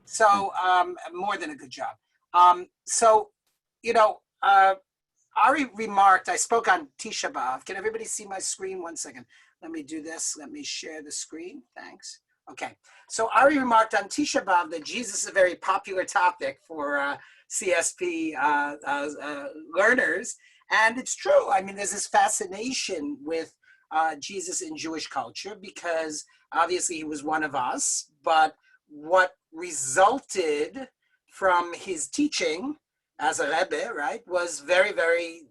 So more than a good job. So, you know, Ari remarked, I spoke on Tisha B'Av. Can everybody see my screen? 1 second. Let me do this. Let me share the screen. Thanks. Okay. So Ari remarked on Tisha B'Av that Jesus is a very popular topic for CSP learners. And it's true. I mean, there's this fascination with Jesus in Jewish culture because obviously he was one of us. But what resulted from his teaching as a Rebbe, right, was very, very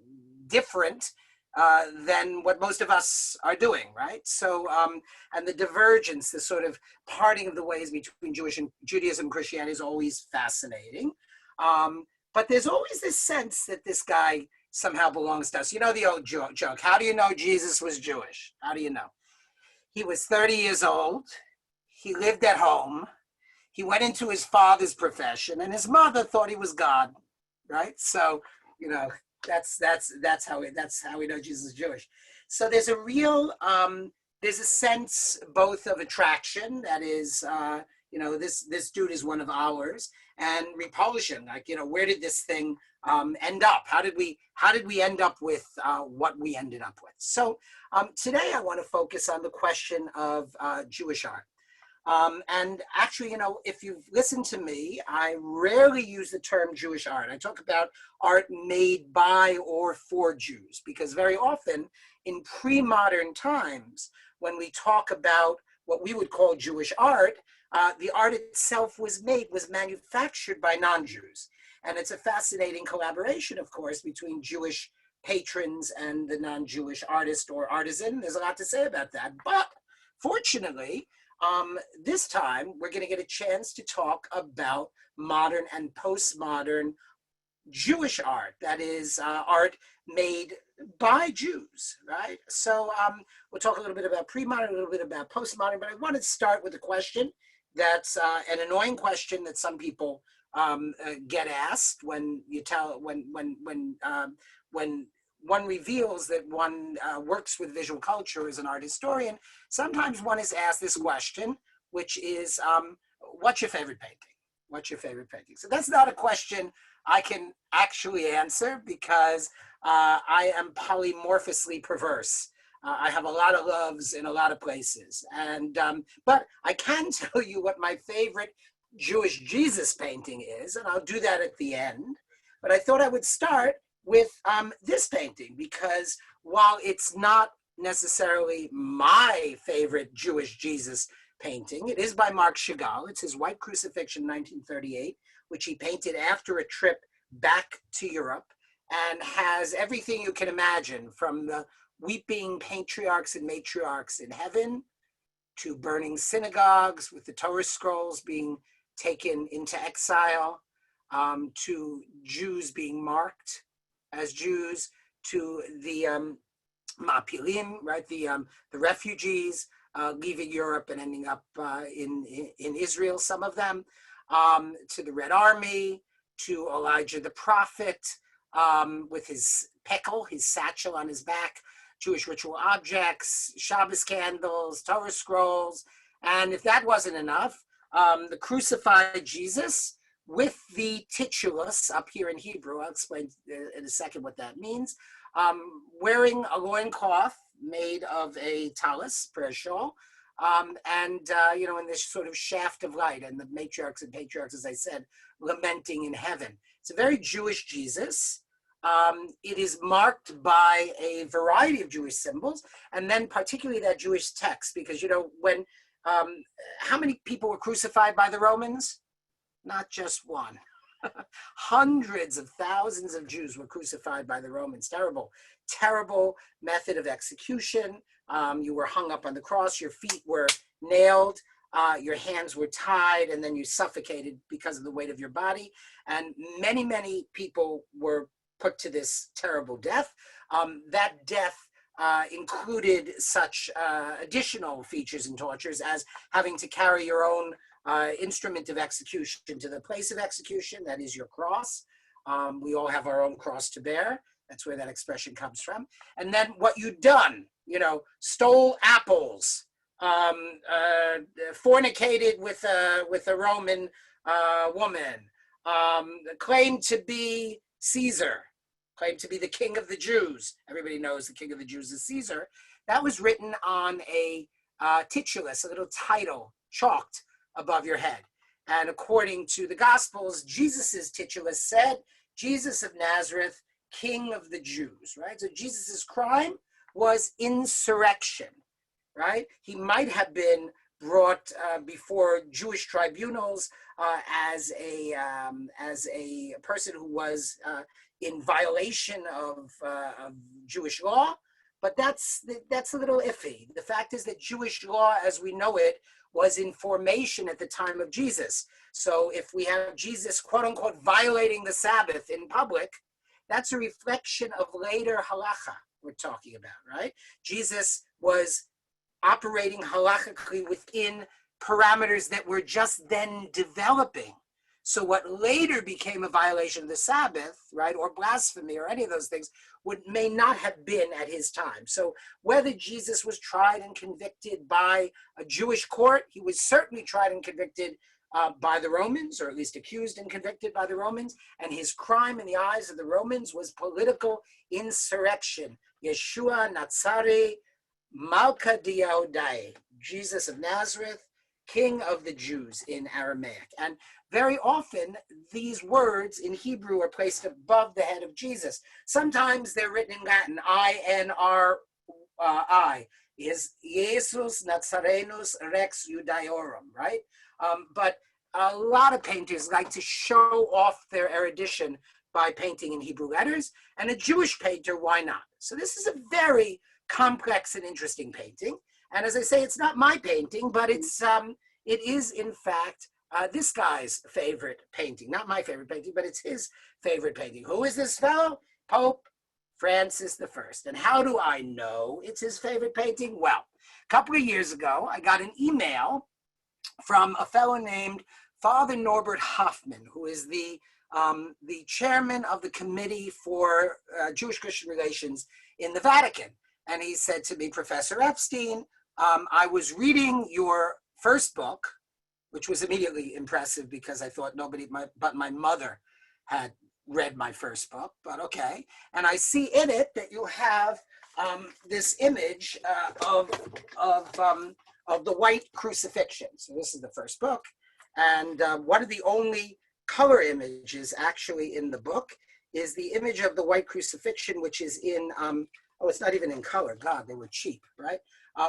different than what most of us are doing, right? So, and the divergence, the sort of parting of the ways between Judaism and Christianity is always fascinating. But there's always this sense that this guy somehow belongs to us. You know the old joke, how do you know Jesus was Jewish? How do you know? He was 30 years old. He lived at home. He went into his father's profession, and his mother thought he was God, right? So, you know, that's how we know Jesus is Jewish. So there's a real there's a sense both of attraction, that is, you know, this dude is one of ours, and repulsion, like, you know, where did this thing end up? How did we end up with what we ended up with? So today I want to focus on the question of Jewish art. And actually, you know, if you've listened to me, I rarely use the term Jewish art. I talk about art made by or for Jews, because very often in pre-modern times, when we talk about what we would call Jewish art, the art itself was manufactured by non-Jews. And it's a fascinating collaboration, of course, between Jewish patrons and the non-Jewish artist or artisan. There's a lot to say about that. But fortunately, this time, we're going to get a chance to talk about modern and postmodern Jewish art, that is art made by Jews, right? So we'll talk a little bit about pre-modern, a little bit about postmodern, but I want to start with a question that's an annoying question that some people get asked when you tell, when one reveals that one works with visual culture as an art historian. Sometimes one is asked this question, which is, what's your favorite painting? What's your favorite painting? So that's not a question I can actually answer, because I am polymorphously perverse. I have a lot of loves in a lot of places. And but I can tell you what my favorite Jewish Jesus painting is, and I'll do that at the end. But I thought I would start with this painting, because while it's not necessarily my favorite Jewish Jesus painting, it is by Marc Chagall. It's his White Crucifixion, 1938, which he painted after a trip back to Europe, and has everything you can imagine, from the weeping patriarchs and matriarchs in heaven to burning synagogues with the Torah scrolls being taken into exile, to Jews being marked as Jews, to the Mapilim, right, the refugees leaving Europe and ending up in Israel, some of them, to the Red Army, to Elijah the prophet with his pekel, his satchel on his back, Jewish ritual objects, Shabbos candles, Torah scrolls, and if that wasn't enough, the crucified Jesus with the titulus up here in Hebrew. I'll explain in a second what that means. Wearing a loincloth made of a talus, Paschall, and you know, in this sort of shaft of light, and the matriarchs and patriarchs, as I said, lamenting in heaven. It's a very Jewish Jesus. It is marked by a variety of Jewish symbols, and then particularly that Jewish text, because, you know, when how many people were crucified by the Romans? Not just one. Hundreds of thousands of Jews were crucified by the Romans. Terrible, terrible method of execution. You were hung up on the cross, your feet were nailed, your hands were tied, and then you suffocated because of the weight of your body. And many, many people were put to this terrible death. That death included such additional features and tortures as having to carry your own instrument of execution to the place of execution, that is your cross. We all have our own cross to bear. That's where that expression comes from. And then what you'd done, you know, stole apples, fornicated with a Roman woman, claimed to be Caesar, claimed to be the king of the Jews. Everybody knows the king of the Jews is Caesar. That was written on a titulus, a little title, chalked above your head. And according to the Gospels, Jesus's titulus said, Jesus of Nazareth, King of the Jews, right? So Jesus's crime was insurrection, right? He might have been brought before Jewish tribunals as a person who was in violation of Jewish law, but that's a little iffy. The fact is that Jewish law, as we know it, was in formation at the time of Jesus. So if we have Jesus, quote unquote, violating the Sabbath in public, that's a reflection of later halacha we're talking about, right? Jesus was operating halachically within parameters that were just then developing. So what later became a violation of the Sabbath, right, or blasphemy or any of those things, may not have been at his time. So whether Jesus was tried and convicted by a Jewish court, he was certainly tried and convicted by the Romans, or at least accused and convicted by the Romans, and his crime in the eyes of the Romans was political insurrection. Yeshua Natsari Malka Diahodai, Jesus of Nazareth, King of the Jews in Aramaic. And very often, these words in Hebrew are placed above the head of Jesus. Sometimes they're written in Latin, I-N-R-I, is Jesus Nazarenus Rex Judaeorum, right? But a lot of painters like to show off their erudition by painting in Hebrew letters, and a Jewish painter, why not? So this is a very complex and interesting painting. And as I say, it's not my painting, but it is in fact this guy's favorite painting. Not my favorite painting, but it's his favorite painting. Who is this fellow? Pope Francis I. And how do I know it's his favorite painting? Well, a couple of years ago, I got an email from a fellow named Father Norbert Hoffman, who is the chairman of the Committee for Jewish-Christian Relations in the Vatican. And he said to me, Professor Epstein, I was reading your first book, which was immediately impressive because I thought nobody but my mother had read my first book, but okay. And I see in it that you have this image of the white crucifixion. So this is the first book. And one of the only color images actually in the book is the image of the white crucifixion, which is in, oh, it's not even in color. God, they were cheap, right?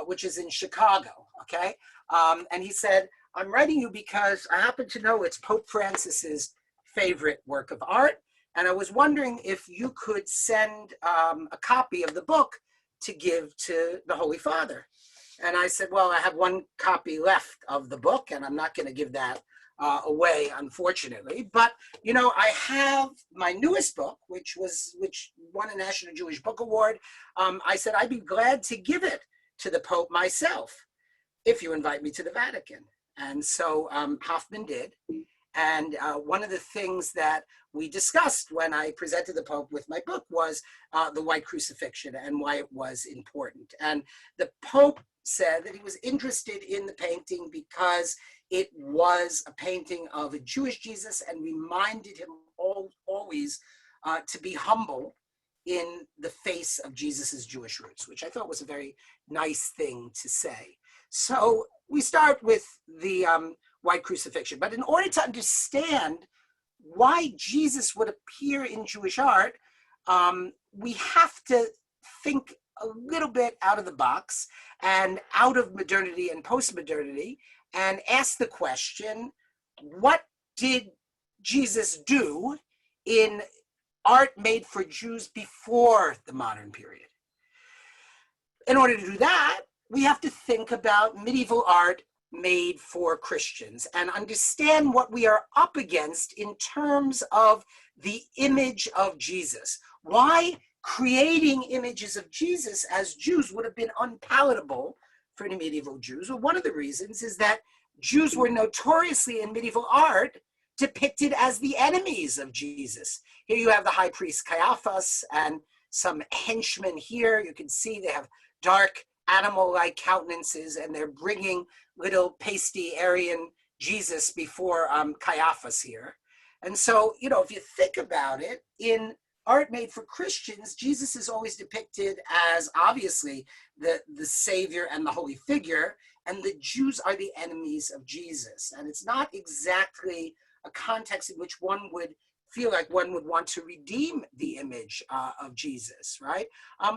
Which is in Chicago, okay? And he said, I'm writing you because I happen to know it's Pope Francis's favorite work of art. And I was wondering if you could send a copy of the book to give to the Holy Father. And I said, well, I have one copy left of the book, and I'm not going to give that away, unfortunately. But, you know, I have my newest book, which won a National Jewish Book Award. I said, I'd be glad to give it to the Pope myself if you invite me to the Vatican. And so Hoffman did. And one of the things that we discussed when I presented the Pope with my book was the white crucifixion and why it was important. And the Pope said that he was interested in the painting because it was a painting of a Jewish Jesus and reminded him always to be humble in the face of Jesus's Jewish roots, which I thought was a very nice thing to say. So we start with the white crucifixion. But in order to understand why Jesus would appear in Jewish art, we have to think a little bit out of the box and out of modernity and post-modernity and ask the question, what did Jesus do in art made for Jews before the modern period? In order to do that, we have to think about medieval art made for Christians and understand what we are up against in terms of the image of Jesus. Why creating images of Jesus as Jews would have been unpalatable for the medieval Jews? Well, one of the reasons is that Jews were notoriously in medieval art depicted as the enemies of Jesus. Here you have the high priest Caiaphas and some henchmen here. You can see they have dark animal-like countenances, and they're bringing little pasty Aryan Jesus before Caiaphas here. And so, you know, if you think about it, in art made for Christians, Jesus is always depicted as obviously the savior and the holy figure, and the Jews are the enemies of Jesus. And it's not exactly a context in which one would feel like one would want to redeem the image of Jesus, right?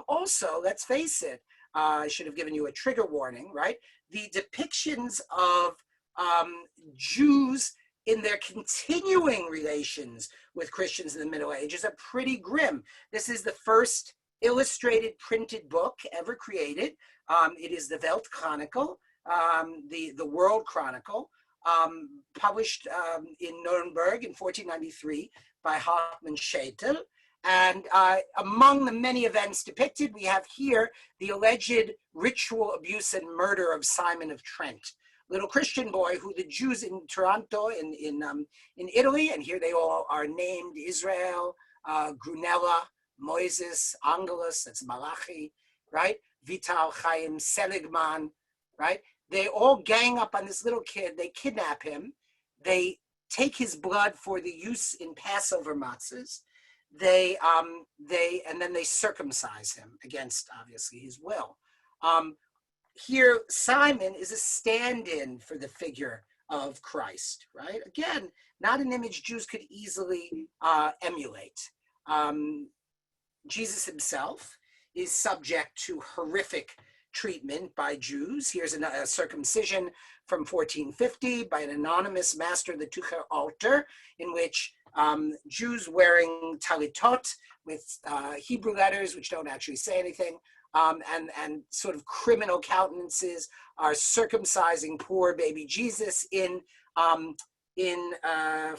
Also, let's face it, I should have given you a trigger warning, right? The depictions of Jews in their continuing relations with Christians in the Middle Ages are pretty grim. This is the first illustrated printed book ever created. It is the Welt Chronicle, the World Chronicle, published in Nuremberg in 1493 by Hartmann Schätel. And among the many events depicted, we have here the alleged ritual abuse and murder of Simon of Trent, little Christian boy who the Jews in Taranto in Italy, and here they all are named: Israel, Grunella, Moses, Angelus, that's Malachi, right? Vital, Chaim, Seligman, right? They all gang up on this little kid. They kidnap him. They take his blood for the use in Passover matzahs. And then they circumcise him against, obviously, his will. Here, Simon is a stand-in for the figure of Christ, right? Again, not an image Jews could easily emulate. Jesus himself is subject to horrific treatment by Jews. Here's a circumcision from 1450 by an anonymous master of the Tucher altar, in which Jews wearing talitot with Hebrew letters, which don't actually say anything, and sort of criminal countenances are circumcising poor baby Jesus in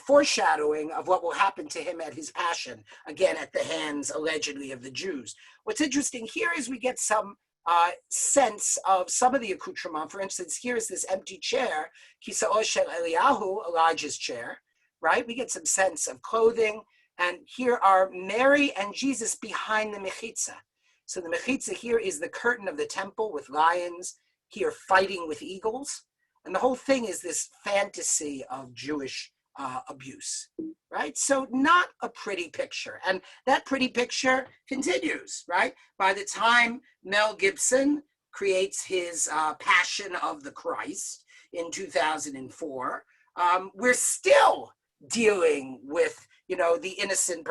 foreshadowing of what will happen to him at his passion, again at the hands allegedly of the Jews. What's interesting here is we get some sense of some of the accoutrement. For instance, here's this empty chair, Kisa'o shel Eliyahu, Elijah's chair, right? We get some sense of clothing, and here are Mary and Jesus behind the mechitza. So the mechitza here is the curtain of the temple with lions, here fighting with eagles. And the whole thing is this fantasy of Jewish abuse, right? So not a pretty picture. And that pretty picture continues, right? By the time Mel Gibson creates his Passion of the Christ in 2004, we're still dealing with, you know, the innocent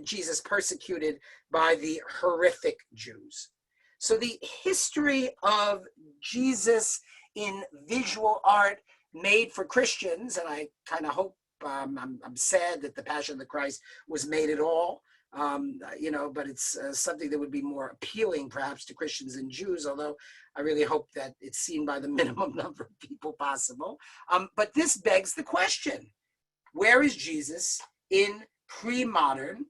Jesus persecuted by the horrific Jews. So the history of Jesus in visual art made for Christians, and I kind of hope, I'm sad that the Passion of the Christ was made at all, you know, but it's something that would be more appealing perhaps to Christians and Jews, although I really hope that it's seen by the minimum number of people possible. But this begs the question, where is Jesus in pre-modern,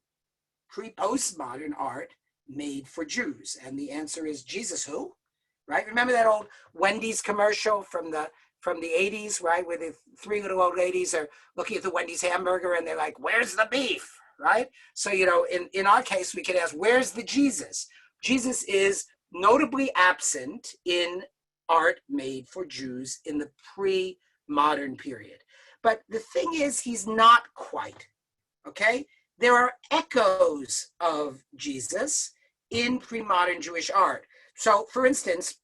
pre-postmodern art made for Jews? And the answer is Jesus who? Right? Remember that old Wendy's commercial from the 80s, right? Where the three little old ladies are looking at the Wendy's hamburger and they're like, where's the beef, right? So, you know, in our case, we could ask, where's the Jesus? Jesus is notably absent in art made for Jews in the pre-modern period. But the thing is, he's not quite, okay? There are echoes of Jesus in pre-modern Jewish art. So, for instance,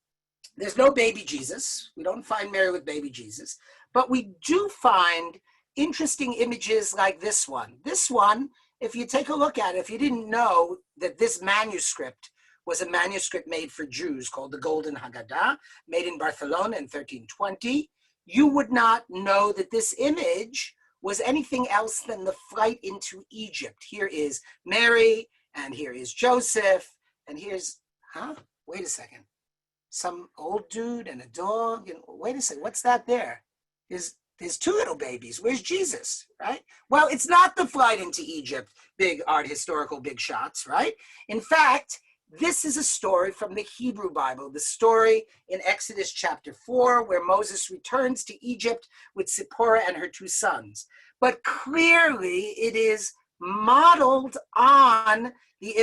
there's no baby Jesus. We don't find Mary with baby Jesus, but we do find interesting images like this one. This one, if you take a look at it, if you didn't know that this manuscript was a manuscript made for Jews called the Golden Haggadah, made in Barcelona in 1320, you would not know that this image was anything else than the flight into Egypt. Here is Mary, and here is Joseph, and here's, wait a second. Some old dude and a dog, and wait a second, what's that there? There's two little babies. Where's Jesus, right? Well, it's not the flight into Egypt, big art historical big shots, right? In fact, this is a story from the Hebrew Bible, the story in Exodus chapter 4, where Moses returns to Egypt with Zipporah and her two sons. But clearly it is modeled on the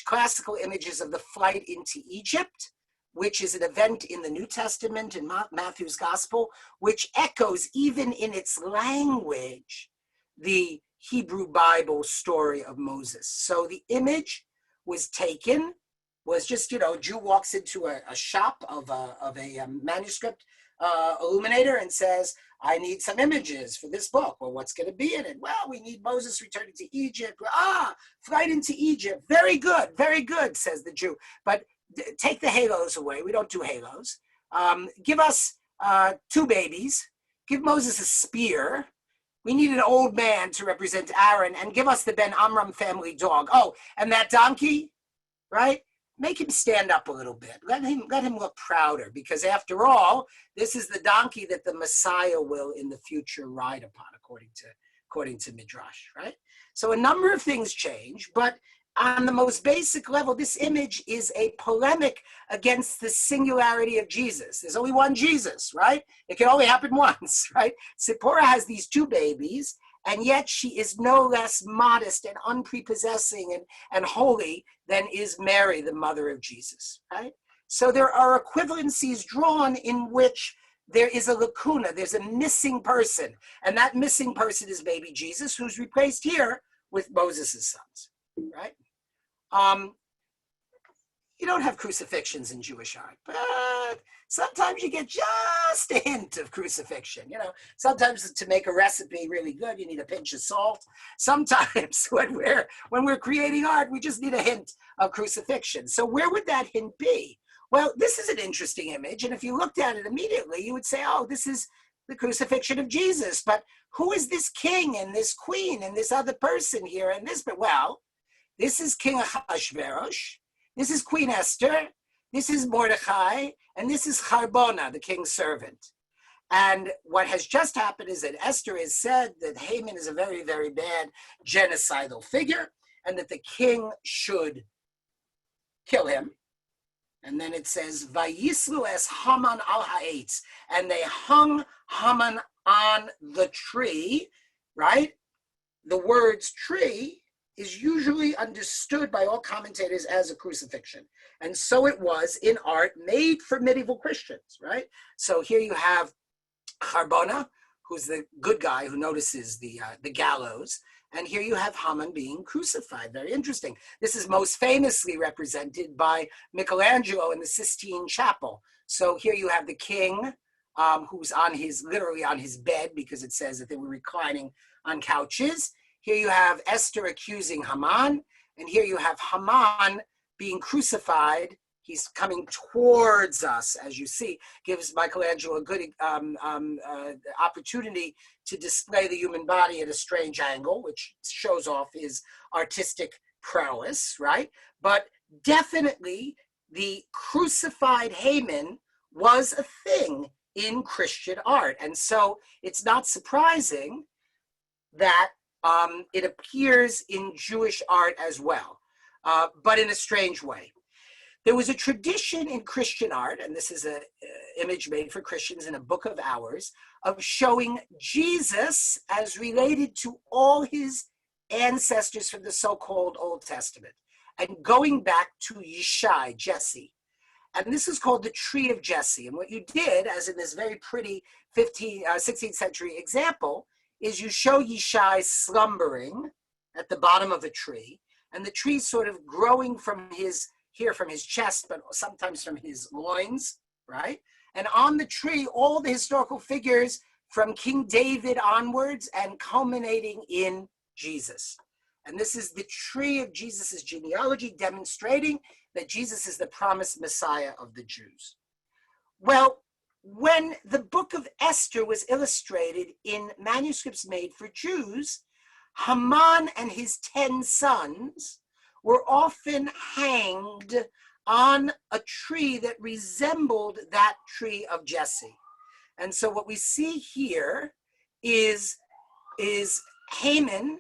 classical images of the flight into Egypt, which is an event in the New Testament in Matthew's Gospel, which echoes even in its language the Hebrew Bible story of Moses. So the image was taken, was just, you know, a Jew walks into a shop of a manuscript illuminator and says, I need some images for this book. Well, what's going to be in it? Well, we need Moses returning to Egypt. Flight into Egypt. Very good, says the Jew. But take the halos away. We don't do halos. Give us 2 babies. Give Moses a spear. We need an old man to represent Aaron, and give us the Ben Amram family dog. Oh, and that donkey, right? Make him stand up a little bit. Let him look prouder, because after all, this is the donkey that the Messiah will in the future ride upon, according to Midrash, right? So a number of things change, but on the most basic level, this image is a polemic against the singularity of Jesus. There's only one Jesus, right? It can only happen once, right? Zipporah has these 2 babies, and yet she is no less modest and unprepossessing and holy than is Mary, the mother of Jesus, right? So there are equivalencies drawn in which there is a lacuna, there's a missing person, and that missing person is baby Jesus, who's replaced here with Moses' sons, right? You don't have crucifixions in Jewish art, but sometimes you get just a hint of crucifixion. You know, sometimes to make a recipe really good, you need a pinch of salt. Sometimes when we're creating art, we just need a hint of crucifixion. So where would that hint be? Well, this is an interesting image, and if you looked at it immediately, you would say, oh, this is the crucifixion of Jesus. But who is this king and this queen and this other person here and this? But well, this is King Ahasuerus, this is Queen Esther, this is Mordecai, and this is Harbona, the king's servant. And what has just happened is that Esther has said that Haman is a very, very bad genocidal figure, and that the king should kill him. And then it says, Vayislu es Haman al ha'etz, and they hung Haman on the tree, right? The words tree is usually understood by all commentators as a crucifixion. And so it was in art made for medieval Christians, right? So here you have Harbona, who's the good guy who notices the gallows. And here you have Haman being crucified. Very interesting. This is most famously represented by Michelangelo in the Sistine Chapel. So here you have the king who's literally on his bed, because it says that they were reclining on couches. Here you have Esther accusing Haman, and here you have Haman being crucified. He's coming towards us, as you see. Gives Michelangelo a good opportunity to display the human body at a strange angle, which shows off his artistic prowess, right? But definitely the crucified Haman was a thing in Christian art. And so it's not surprising that it appears in Jewish art as well, but in a strange way. There was a tradition in Christian art, and this is an image made for Christians in a book of Hours, of showing Jesus as related to all his ancestors from the so-called Old Testament, and going back to Yishai, Jesse. And this is called the Tree of Jesse. And what you did, as in this very pretty 16th century example, is you show Yishai slumbering at the bottom of a tree, and the tree sort of growing from his chest, but sometimes from his loins, right? And on the tree, all the historical figures from King David onwards and culminating in Jesus. And this is the tree of Jesus's genealogy, demonstrating that Jesus is the promised Messiah of the Jews. Well, when the book of Esther was illustrated in manuscripts made for Jews, Haman and his 10 sons were often hanged on a tree that resembled that tree of Jesse. And so what we see here is Haman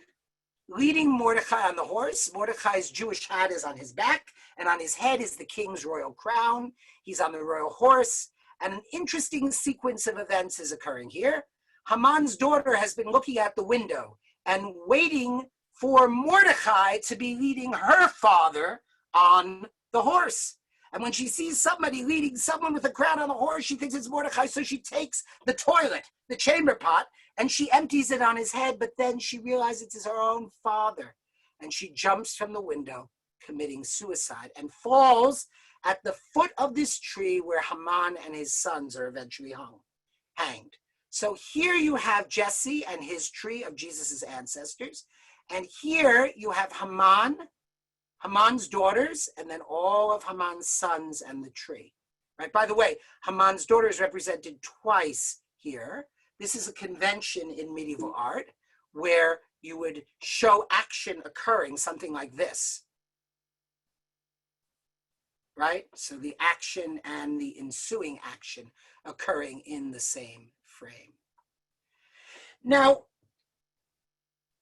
leading Mordecai on the horse. Mordecai's Jewish hat is on his back, and on his head is the king's royal crown. He's on the royal horse. And an interesting sequence of events is occurring here. Haman's daughter has been looking out the window and waiting for Mordecai to be leading her father on the horse. And when she sees somebody leading someone with a crown on a horse, she thinks it's Mordecai. So she takes the toilet, the chamber pot, and she empties it on his head. But then she realizes it's her own father. And she jumps from the window, committing suicide, and falls at the foot of this tree where Haman and his sons are eventually hanged. So here you have Jesse and his tree of Jesus's ancestors. And here you have Haman's daughters, and then all of Haman's sons and the tree. Right? By the way, Haman's daughter is represented twice here. This is a convention in medieval art where you would show action occurring, something like this. Right? So the action and the ensuing action occurring in the same frame. Now,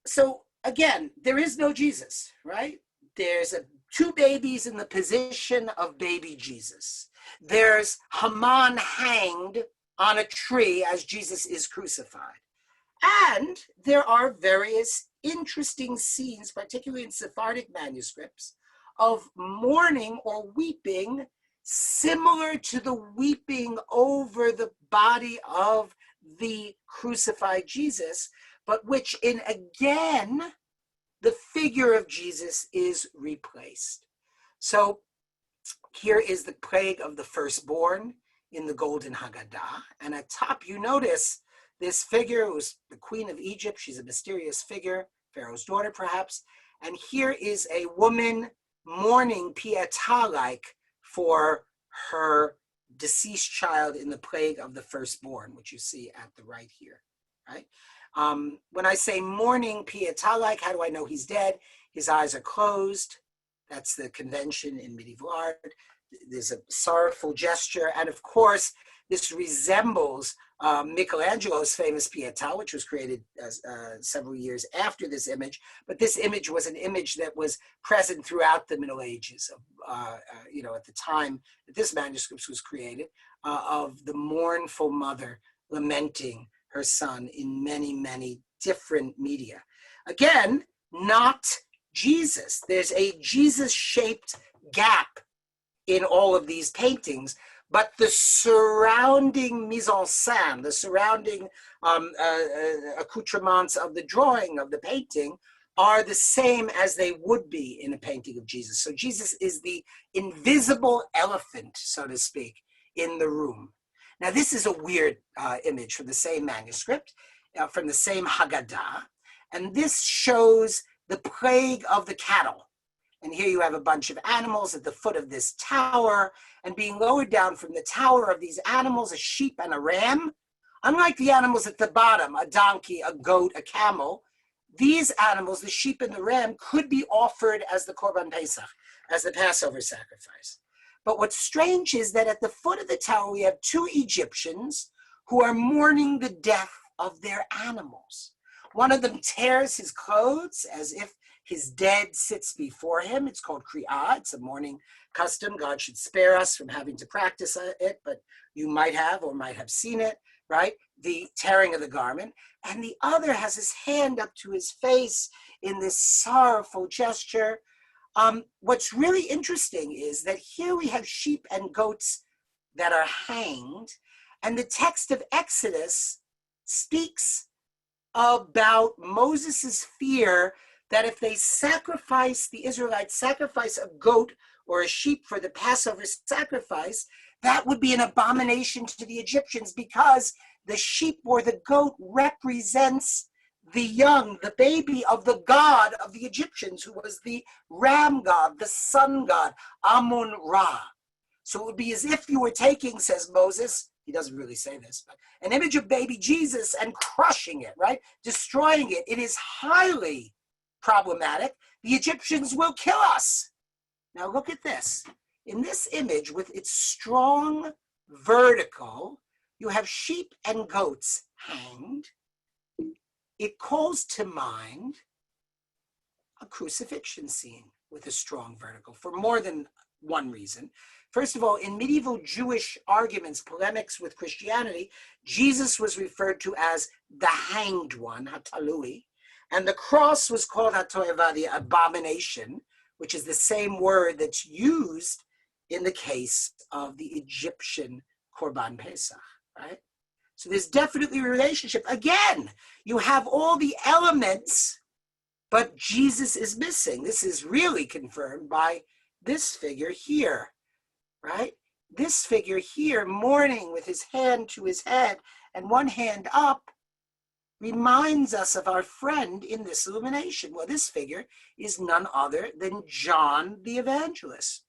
so again, there is no Jesus, right? There's two babies in the position of baby Jesus. There's Haman hanged on a tree as Jesus is crucified. And there are various interesting scenes, particularly in Sephardic manuscripts, of mourning or weeping similar to the weeping over the body of the crucified Jesus, but which in again, the figure of Jesus is replaced. So here is the plague of the firstborn in the Golden Haggadah. And at top, you notice this figure who's the queen of Egypt. She's a mysterious figure, Pharaoh's daughter, perhaps. And here is a woman mourning pietà-like for her deceased child in the plague of the firstborn, which you see at the right here, right? When I say mourning pietà-like, how do I know he's dead? His eyes are closed. That's the convention in medieval art. There's a sorrowful gesture. And of course, this resembles Michelangelo's famous Pietà, which was created several years after this image. But this image was an image that was present throughout the Middle Ages, at the time that this manuscript was created, of the mournful mother lamenting her son in many, many different media. Again, not Jesus. There's a Jesus-shaped gap in all of these paintings, but the surrounding mise en scène, the surrounding accoutrements of the drawing, of the painting, are the same as they would be in a painting of Jesus. So Jesus is the invisible elephant, so to speak, in the room. Now, this is a weird image from the same manuscript, from the same Haggadah, and this shows the plague of the cattle. And here you have a bunch of animals at the foot of this tower, and being lowered down from the tower of these animals, a sheep and a ram. Unlike the animals at the bottom, a donkey, a goat, a camel, these animals, the sheep and the ram, could be offered as the Korban Pesach, as the Passover sacrifice. But what's strange is that at the foot of the tower, we have two Egyptians who are mourning the death of their animals. One of them tears his clothes as if his dead sits before him. It's called kri'ah. It's a mourning custom. God should spare us from having to practice it, but you might have or might have seen it, right? The tearing of the garment. And the other has his hand up to his face in this sorrowful gesture. What's really interesting is that here we have sheep and goats that are hanged, and the text of Exodus speaks about Moses's fear that if they the Israelites sacrifice a goat or a sheep for the Passover sacrifice, that would be an abomination to the Egyptians because the sheep or the goat represents the young, the baby of the god of the Egyptians, who was the ram god, the sun god, Amun-Ra. So it would be as if you were taking, says Moses, he doesn't really say this, but an image of baby Jesus and crushing it, right? Destroying it. It is highly problematic. The Egyptians will kill us. Now look at this. In this image with its strong vertical, you have sheep and goats hanged. It calls to mind a crucifixion scene with a strong vertical for more than one reason. First of all, in medieval Jewish arguments, polemics with Christianity, Jesus was referred to as the hanged one, hatalui, and the cross was called hatoeva, the abomination, which is the same word that's used in the case of the Egyptian Korban Pesach, right? So there's definitely a relationship. Again, you have all the elements, but Jesus is missing. This is really confirmed by this figure here, right? This figure here, mourning with his hand to his head and one hand up, reminds us of our friend in this illumination. Well, this figure is none other than John the Evangelist,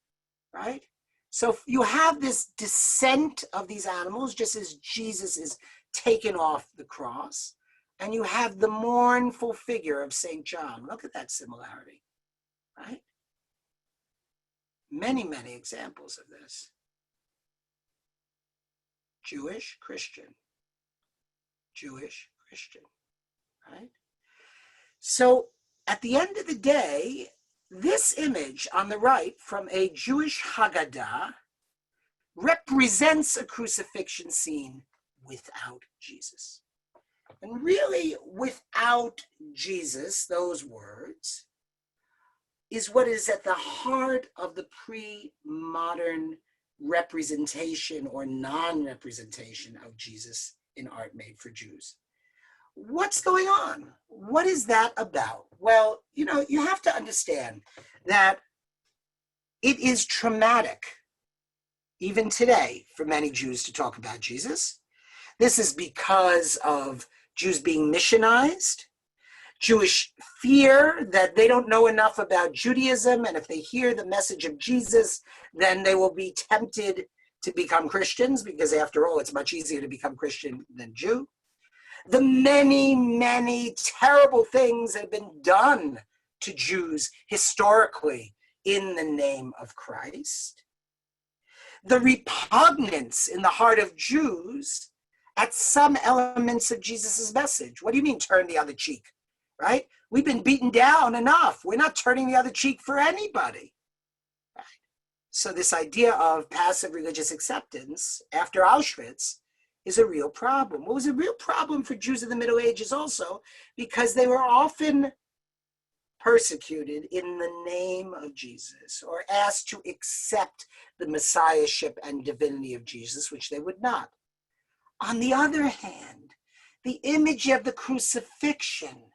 right? So you have this descent of these animals, just as Jesus is taken off the cross, and you have the mournful figure of St. John. Look at that similarity, right? Many, many examples of this. Jewish, Christian, Jewish, Christian, right? So at the end of the day, this image on the right from a Jewish Haggadah represents a crucifixion scene without Jesus. And really, without Jesus, those words, is what is at the heart of the pre-modern representation or non-representation of Jesus in art made for Jews. What's going on? What is that about? Well, you know, you have to understand that it is traumatic, even today, for many Jews to talk about Jesus. This is because of Jews being missionized, Jewish fear that they don't know enough about Judaism, and if they hear the message of Jesus, then they will be tempted to become Christians, because after all, it's much easier to become Christian than Jew. The many, many terrible things that have been done to Jews historically in the name of Christ. The repugnance in the heart of Jews at some elements of Jesus's message. What do you mean turn the other cheek, right? We've been beaten down enough. We're not turning the other cheek for anybody. Right? So this idea of passive religious acceptance after Auschwitz is a real problem. What was a real problem for Jews in the Middle Ages also, because they were often persecuted in the name of Jesus or asked to accept the messiahship and divinity of Jesus, which they would not. On the other hand, the image of the crucifixion,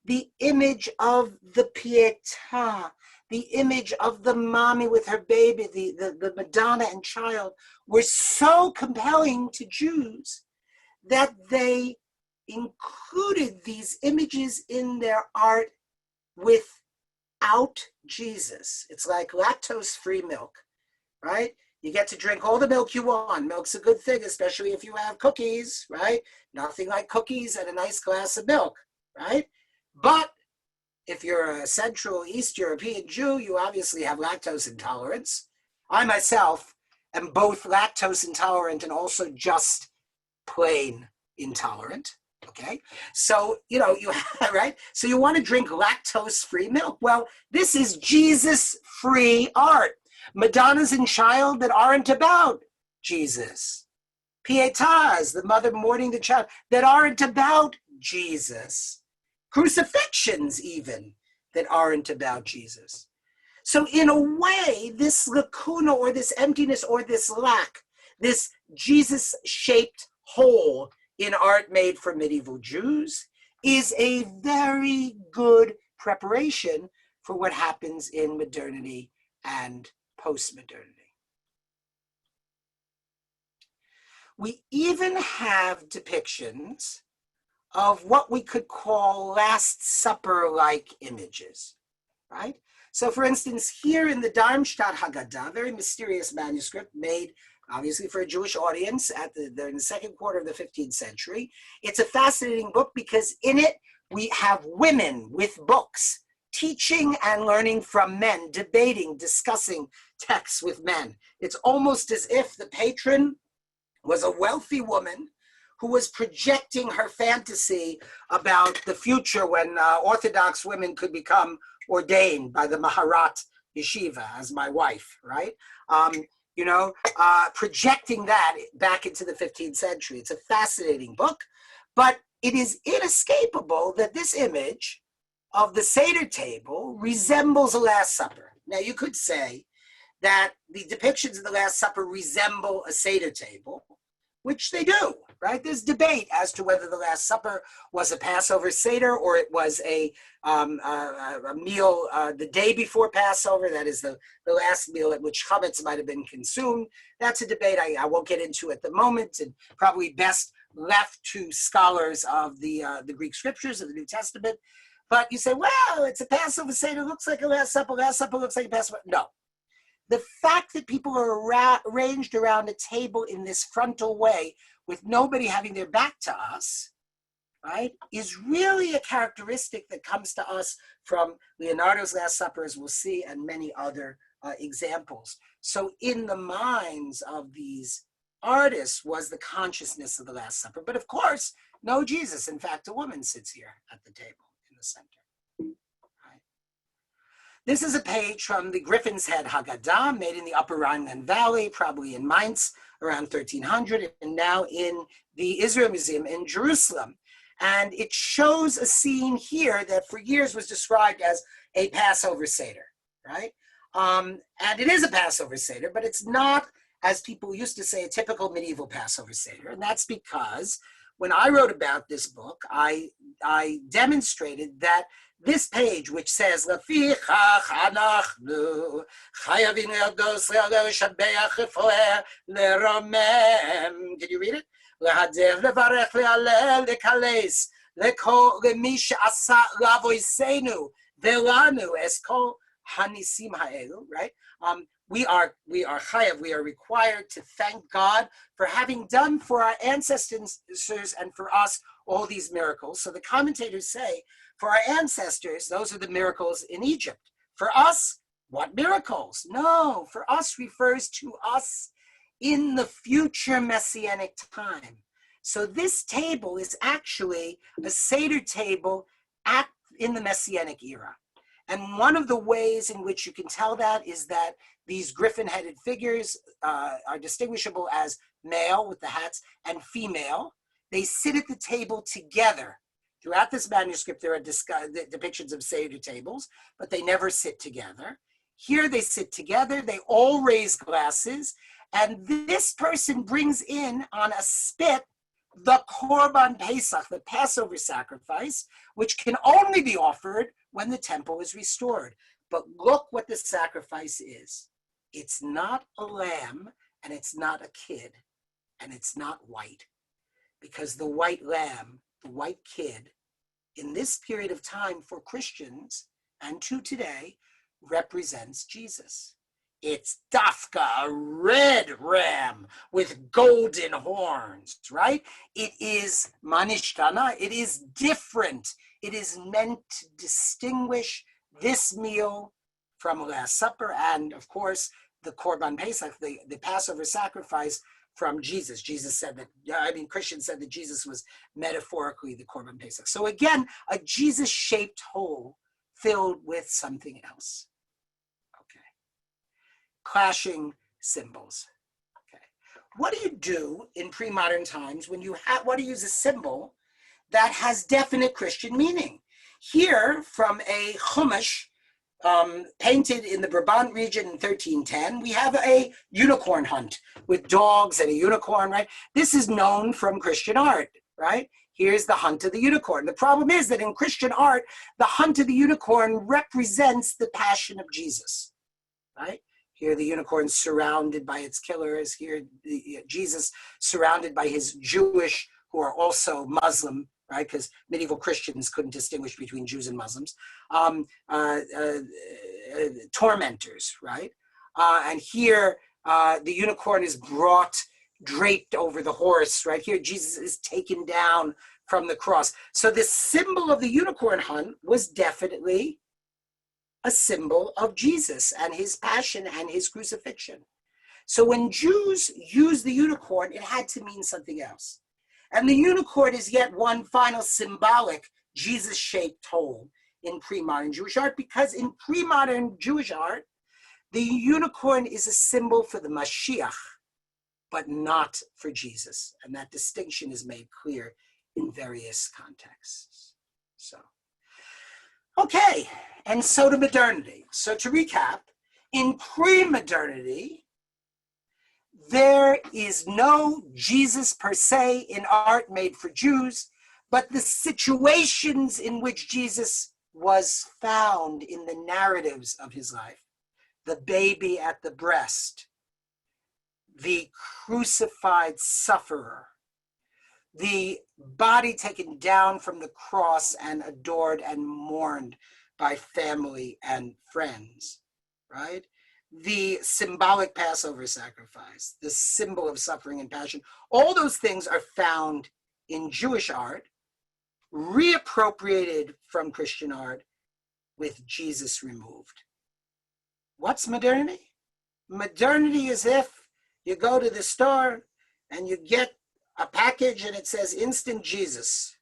the image of the Pietà, the image of the mommy with her baby, the Madonna and child, were so compelling to Jews that they included these images in their art without Jesus. It's like lactose-free milk, right? You get to drink all the milk you want. Milk's a good thing, especially if you have cookies, right? Nothing like cookies and a nice glass of milk, right? But if you're a Central East European Jew, you obviously have lactose intolerance. I myself am both lactose intolerant and also just plain intolerant, okay? So, you know, you right? So you want to drink lactose-free milk. Well, this is Jesus-free art. Madonnas and child that aren't about Jesus. Pietas, the mother mourning the child, that aren't about Jesus. Crucifixions even that aren't about Jesus. So in a way, this lacuna or this emptiness or this lack, this Jesus-shaped hole in art made for medieval Jews is a very good preparation for what happens in modernity and post-modernity. We even have depictions of what we could call Last Supper-like images, right? So for instance, here in the Darmstadt Haggadah, very mysterious manuscript made obviously for a Jewish audience in the second quarter of the 15th century. It's a fascinating book because in it we have women with books teaching and learning from men, debating, discussing texts with men. It's almost as if the patron was a wealthy woman who was projecting her fantasy about the future when Orthodox women could become ordained by the Maharat Yeshiva, as my wife, right? Projecting that back into the 15th century. It's a fascinating book, but it is inescapable that this image of the Seder table resembles a Last Supper. Now, you could say that the depictions of the Last Supper resemble a Seder table, which they do, right? There's debate as to whether the Last Supper was a Passover Seder or it was a meal the day before Passover, that is the last meal at which chametz might have been consumed. That's a debate I won't get into at the moment, and probably best left to scholars of the Greek scriptures of the New Testament. But you say, well, it's a Passover Seder, looks like a Last Supper looks like a Passover. No. The fact that people are arranged around a table in this frontal way with nobody having their back to us, right, is really a characteristic that comes to us from Leonardo's Last Supper, as we'll see, and many other examples. So in the minds of these artists was the consciousness of the Last Supper. But of course, no Jesus. In fact, a woman sits here at the table in the center. This is a page from the Griffin's Head Haggadah, made in the Upper Rhineland Valley, probably in Mainz, around 1300, and now in the Israel Museum in Jerusalem. And it shows a scene here that for years was described as a Passover Seder, right? And it is a Passover Seder, but it's not, as people used to say, a typical medieval Passover Seder. And that's because when I wrote about this book, I demonstrated that this page, which says, Did you read it? Right? We are chayav, we are required to thank God for having done for our ancestors and for us all these miracles. So the commentators say, for our ancestors, those are the miracles in Egypt. For us, what miracles? No, for us refers to us in the future messianic time. So this table is actually a Seder table in the messianic era. And one of the ways in which you can tell that is that these griffin-headed figures are distinguishable as male with the hats and female. They sit at the table together. Throughout this manuscript, there are depictions of Seder tables, but they never sit together. Here they sit together, they all raise glasses, and this person brings in on a spit the Korban Pesach, the Passover sacrifice, which can only be offered when the temple is restored. But look what the sacrifice is. It's not a lamb, and it's not a kid, and it's not white. Because the white lamb, the white kid, in this period of time for Christians, and to today, represents Jesus. It's dafka, a red ram with golden horns, right? It is manishtana, it is different. It is meant to distinguish this meal from a Last Supper and, of course, the Korban Pesach, the Passover sacrifice from Jesus. Christians said that Jesus was metaphorically the Korban Pesach. So again, a Jesus-shaped hole filled with something else. Okay. Clashing symbols. Okay. What do you do in pre-modern times when you want to use a symbol that has definite Christian meaning? Here, from a Chumash, painted in the Brabant region in 1310, we have a unicorn hunt with dogs and a unicorn, right? This is known from Christian art, right? Here's the hunt of the unicorn. The problem is that in Christian art, the hunt of the unicorn represents the passion of Jesus, right? Here the unicorn surrounded by its killers. Here Jesus surrounded by his Jewish, who are also Muslim, right? Because medieval Christians couldn't distinguish between Jews and Muslims. Tormentors, right? And here the unicorn is brought draped over the horse, right? Here Jesus is taken down from the cross. So this symbol of the unicorn hunt was definitely a symbol of Jesus and his passion and his crucifixion. So when Jews used the unicorn, it had to mean something else. And the unicorn is yet one final symbolic Jesus-shaped hole in pre-modern Jewish art, because in pre-modern Jewish art, the unicorn is a symbol for the Mashiach, but not for Jesus. And that distinction is made clear in various contexts. So, okay, and so to modernity. So to recap, In pre-modernity, there is no Jesus per se in art made for Jews, but the situations in which Jesus was found in the narratives of his life. The baby at the breast, the crucified sufferer, the body taken down from the cross and adored and mourned by family and friends, right? The symbolic Passover sacrifice, the symbol of suffering and passion, all those things are found in Jewish art, reappropriated from Christian art with Jesus removed. What's modernity? Modernity is if you go to the store and you get a package and it says instant Jesus.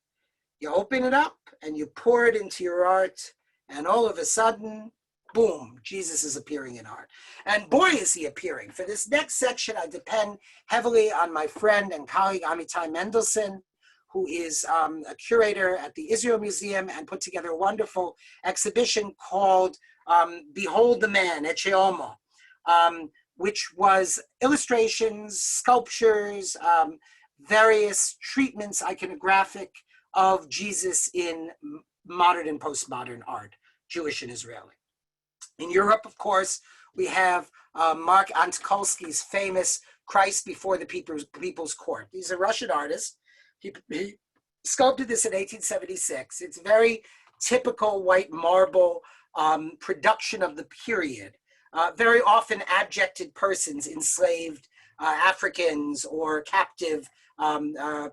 You open it up and you pour it into your art, and all of a sudden, boom, Jesus is appearing in art. And boy, is he appearing. For this next section, I depend heavily on my friend and colleague Amitai Mendelson, who is a curator at the Israel Museum and put together a wonderful exhibition called Behold the Man, Ecce Homo, which was illustrations, sculptures, various treatments, iconographic, of Jesus in modern and postmodern art, Jewish and Israeli. In Europe, of course, we have Mark Antikolsky's famous Christ Before the People's Court. He's a Russian artist. He sculpted this in 1876. It's very typical white marble production of the period. Very often abjected persons, enslaved Africans or captive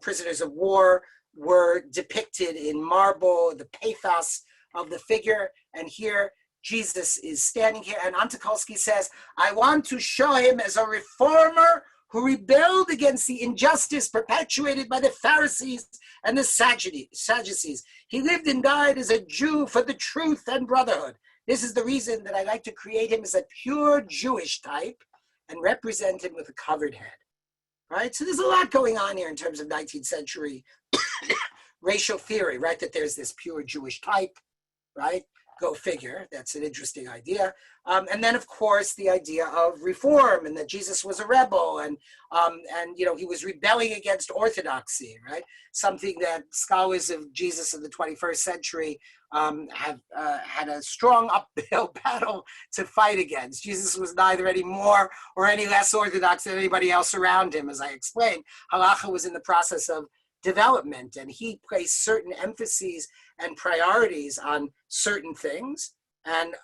prisoners of war were depicted in marble, the pathos of the figure. And here Jesus is standing here, and Antikolsky says, I want to show him as a reformer who rebelled against the injustice perpetuated by the Pharisees and the Sadducees. He lived and died as a Jew for the truth and brotherhood. This is the reason that I like to create him as a pure Jewish type and represent him with a covered head. Right? So there's a lot going on here in terms of 19th century racial theory, right? That there's this pure Jewish type, right? Go figure. That's an interesting idea. And then, of course, the idea of reform and that Jesus was a rebel and you know, he was rebelling against orthodoxy, right? Something that scholars of Jesus in the 21st century have had a strong uphill battle to fight against. Jesus was neither any more or any less orthodox than anybody else around him, as I explained. Halacha was in the process of development, and he placed certain emphases and priorities on certain things and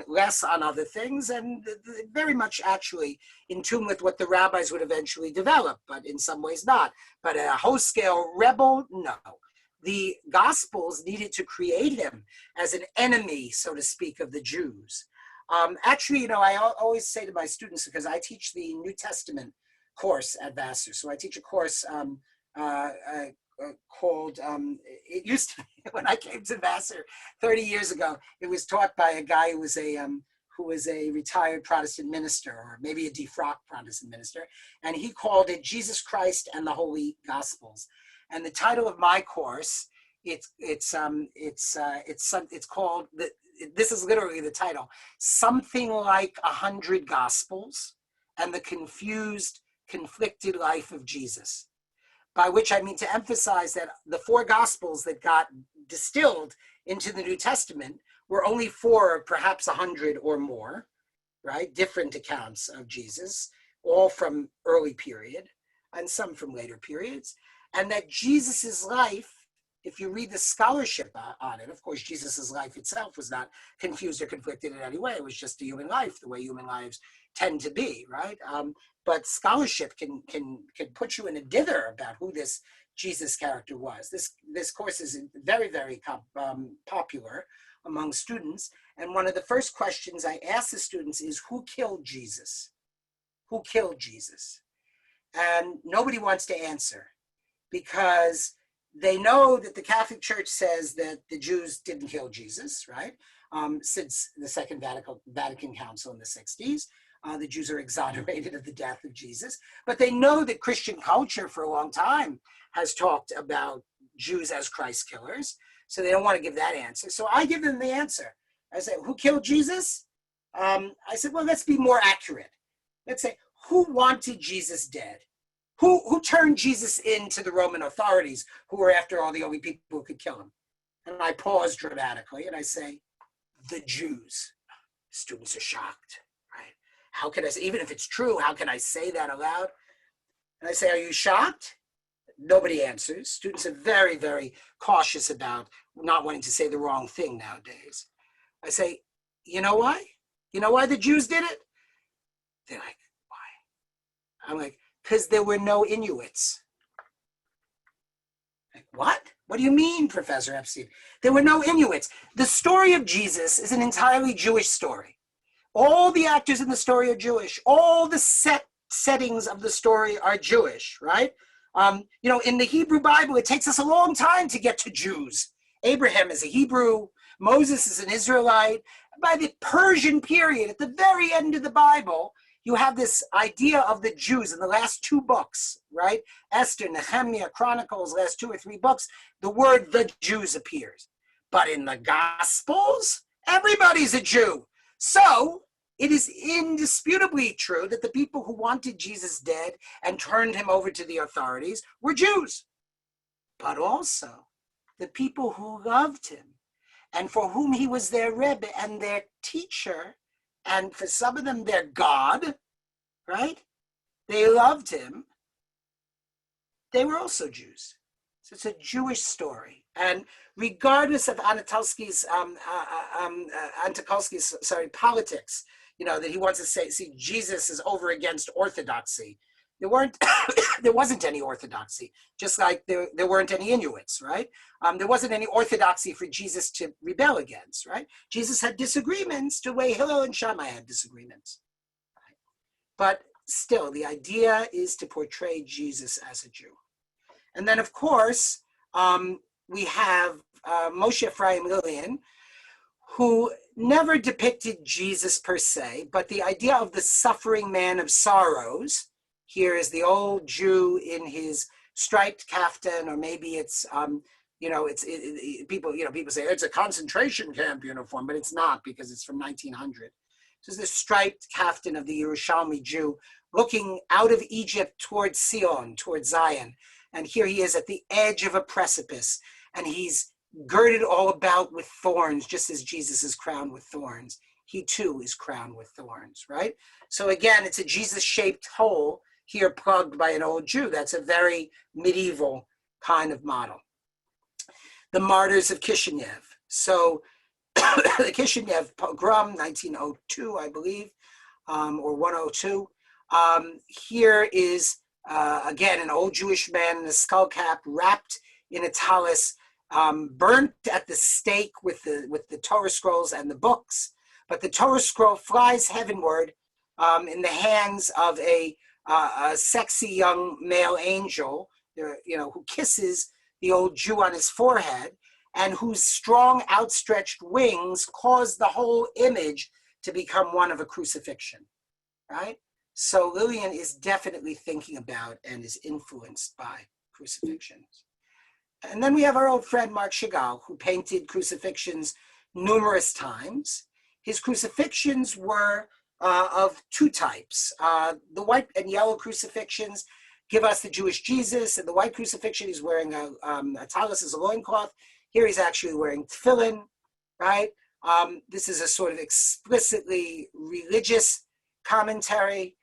less on other things, and very much actually in tune with what the rabbis would eventually develop, but in some ways not. But a whole-scale rebel, no. The Gospels needed to create him as an enemy, so to speak, of the Jews. Actually, you know, I always say to my students, because I teach the New Testament course at Vassar, so I teach a course called, it used to be, when I came to Vassar 30 years ago, it was taught by a guy who was a retired Protestant minister, or maybe a defrocked Protestant minister, and he called it Jesus Christ and the Holy Gospels. And the title of my course, it's called, this is literally the title, Something Like 100 Gospels and the Confused, Conflicted Life of Jesus. By which I mean to emphasize that the 4 Gospels that got distilled into the New Testament were only 4, perhaps 100 or more, right? Different accounts of Jesus, all from early period and some from later periods. And that Jesus's life, if you read the scholarship on it, of course, Jesus's life itself was not confused or conflicted in any way. It was just a human life, the way human lives tend to be, right? But scholarship can put you in a dither about who this Jesus character was. This course is very, very popular among students. And one of the first questions I ask the students is, who killed Jesus? Who killed Jesus? And nobody wants to answer, because they know that the Catholic Church says that the Jews didn't kill Jesus, right? Since the Second Vatican Council in the 60s. The Jews are exonerated of the death of Jesus. But they know that Christian culture for a long time has talked about Jews as Christ killers. So they don't want to give that answer. So I give them the answer. I say, who killed Jesus? I said, well, let's be more accurate. Let's say, who wanted Jesus dead? Who turned Jesus into the Roman authorities, who were, after all, the only people who could kill him? And I pause dramatically and I say, the Jews. Students are shocked, right? How can I say, even if it's true, how can I say that aloud? And I say, are you shocked? Nobody answers. Students are very, very cautious about not wanting to say the wrong thing nowadays. I say, you know why? You know why the Jews did it? They're like, why? I'm like, because there were no Inuits. Like, what? What do you mean, Professor Epstein? There were no Inuits. The story of Jesus is an entirely Jewish story. All the actors in the story are Jewish. All the settings of the story are Jewish, right? In the Hebrew Bible, it takes us a long time to get to Jews. Abraham is a Hebrew. Moses is an Israelite. By the Persian period, at the very end of the Bible, you have this idea of the Jews in the last two books, right? Esther, Nehemiah, Chronicles, last 2 or 3 books, the word the Jews appears. But in the Gospels, everybody's a Jew. So it is indisputably true that the people who wanted Jesus dead and turned him over to the authorities were Jews. But also the people who loved him and for whom he was their Rebbe and their teacher, and for some of them, their God, right? They loved him. They were also Jews. So it's a Jewish story. And regardless of Anatolsky's politics, that he wants to see Jesus is over against orthodoxy. There wasn't any orthodoxy, just like there weren't any Inuits, right? There wasn't any orthodoxy for Jesus to rebel against, right? Jesus had disagreements the way Hillel and Shammai had disagreements. Right? But still, the idea is to portray Jesus as a Jew. And then, of course, we have Moshe Ephraim Lillian, who never depicted Jesus per se, but the idea of the suffering man of sorrows. Here is the old Jew in his striped kaftan, or maybe it's, people say it's a concentration camp uniform, but it's not, because it's from 1900. So it's the striped kaftan of the Yerushalmi Jew looking out of Egypt towards Sion, towards Zion. And here he is at the edge of a precipice, and he's girded all about with thorns, just as Jesus is crowned with thorns. He too is crowned with thorns, right? So again, it's a Jesus-shaped hole here plugged by an old Jew. That's a very medieval kind of model. The martyrs of Kishinev. So the Kishinev pogrom, 1902, I believe, or 102. Here is, again, an old Jewish man in a skull cap, wrapped in a tallis, burnt at the stake with the Torah scrolls and the books. But the Torah scroll flies heavenward in the hands of a sexy young male angel, who kisses the old Jew on his forehead, and whose strong outstretched wings cause the whole image to become one of a crucifixion, right? So Lillian is definitely thinking about and is influenced by crucifixions. And then we have our old friend Marc Chagall, who painted crucifixions numerous times. His crucifixions were of 2 types. The white and yellow crucifixions give us the Jewish Jesus, and the white crucifixion, he's wearing a tallis as a loincloth. Here he's actually wearing tefillin, right? This is a sort of explicitly religious commentary.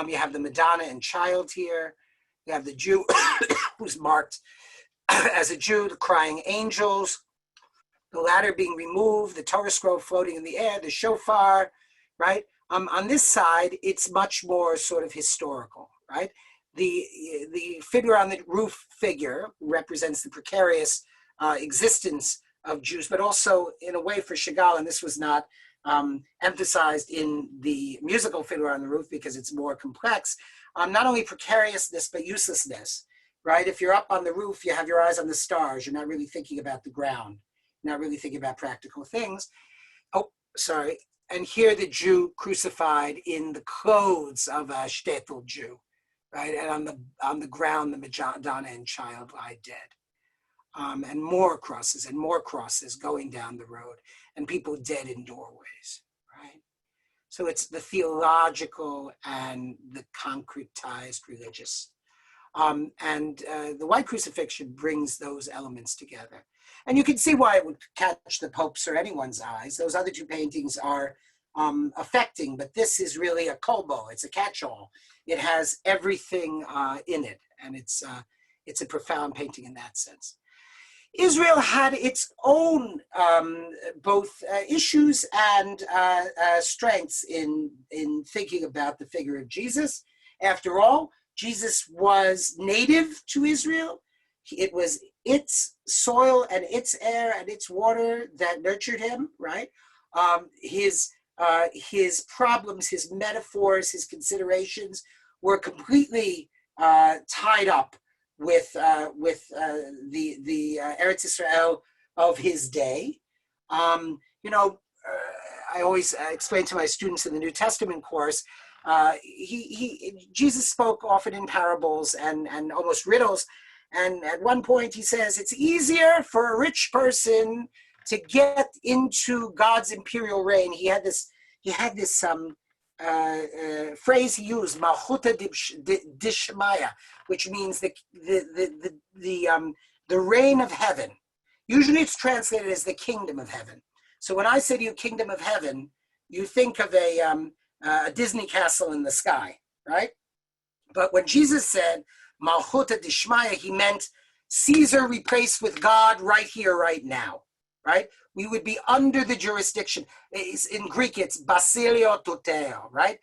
You have the Madonna and Child here. You have the Jew who's marked as a Jew, the crying angels, the ladder being removed, the Torah scroll floating in the air, the shofar, right? On this side, it's much more sort of historical, right? The figure on the roof figure represents the precarious existence of Jews, but also in a way for Chagall, and this was not emphasized in the musical figure on the roof because it's more complex, not only precariousness, but uselessness, right? If you're up on the roof, you have your eyes on the stars, you're not really thinking about the ground, you're not really thinking about practical things. Oh, sorry. And here the Jew crucified in the clothes of a shtetl Jew, right? And on the ground, the Madonna and Child lie dead. And more crosses going down the road, and people dead in doorways, right? So it's the theological and the concretized religious. And the white crucifixion brings those elements together. And you can see why it would catch the Pope's or anyone's eyes. Those other two paintings are affecting, but this is really a colbo. It's a catch-all. It has everything in it, and it's a profound painting in that sense. Israel had its own both issues and strengths in thinking about the figure of Jesus. After all, Jesus was native to Israel. It was its soil and its air and its water that nurtured him, right? His problems, his metaphors, his considerations were completely tied up with the Eretz Israel of his day. I always explain to my students in the New Testament course, Jesus spoke often in parables and almost riddles. And at one point he says, it's easier for a rich person to get into God's imperial reign. He had this phrase he used, Malchuta Dishmaya, which means the reign of heaven. Usually it's translated as the kingdom of heaven. So when I say to you kingdom of heaven, you think of a Disney castle in the sky, right? But when Jesus said Malchuta Dishmaya, he meant Caesar replaced with God right here, right now, right? We would be under the jurisdiction. In Greek, it's basilio tuteo, right?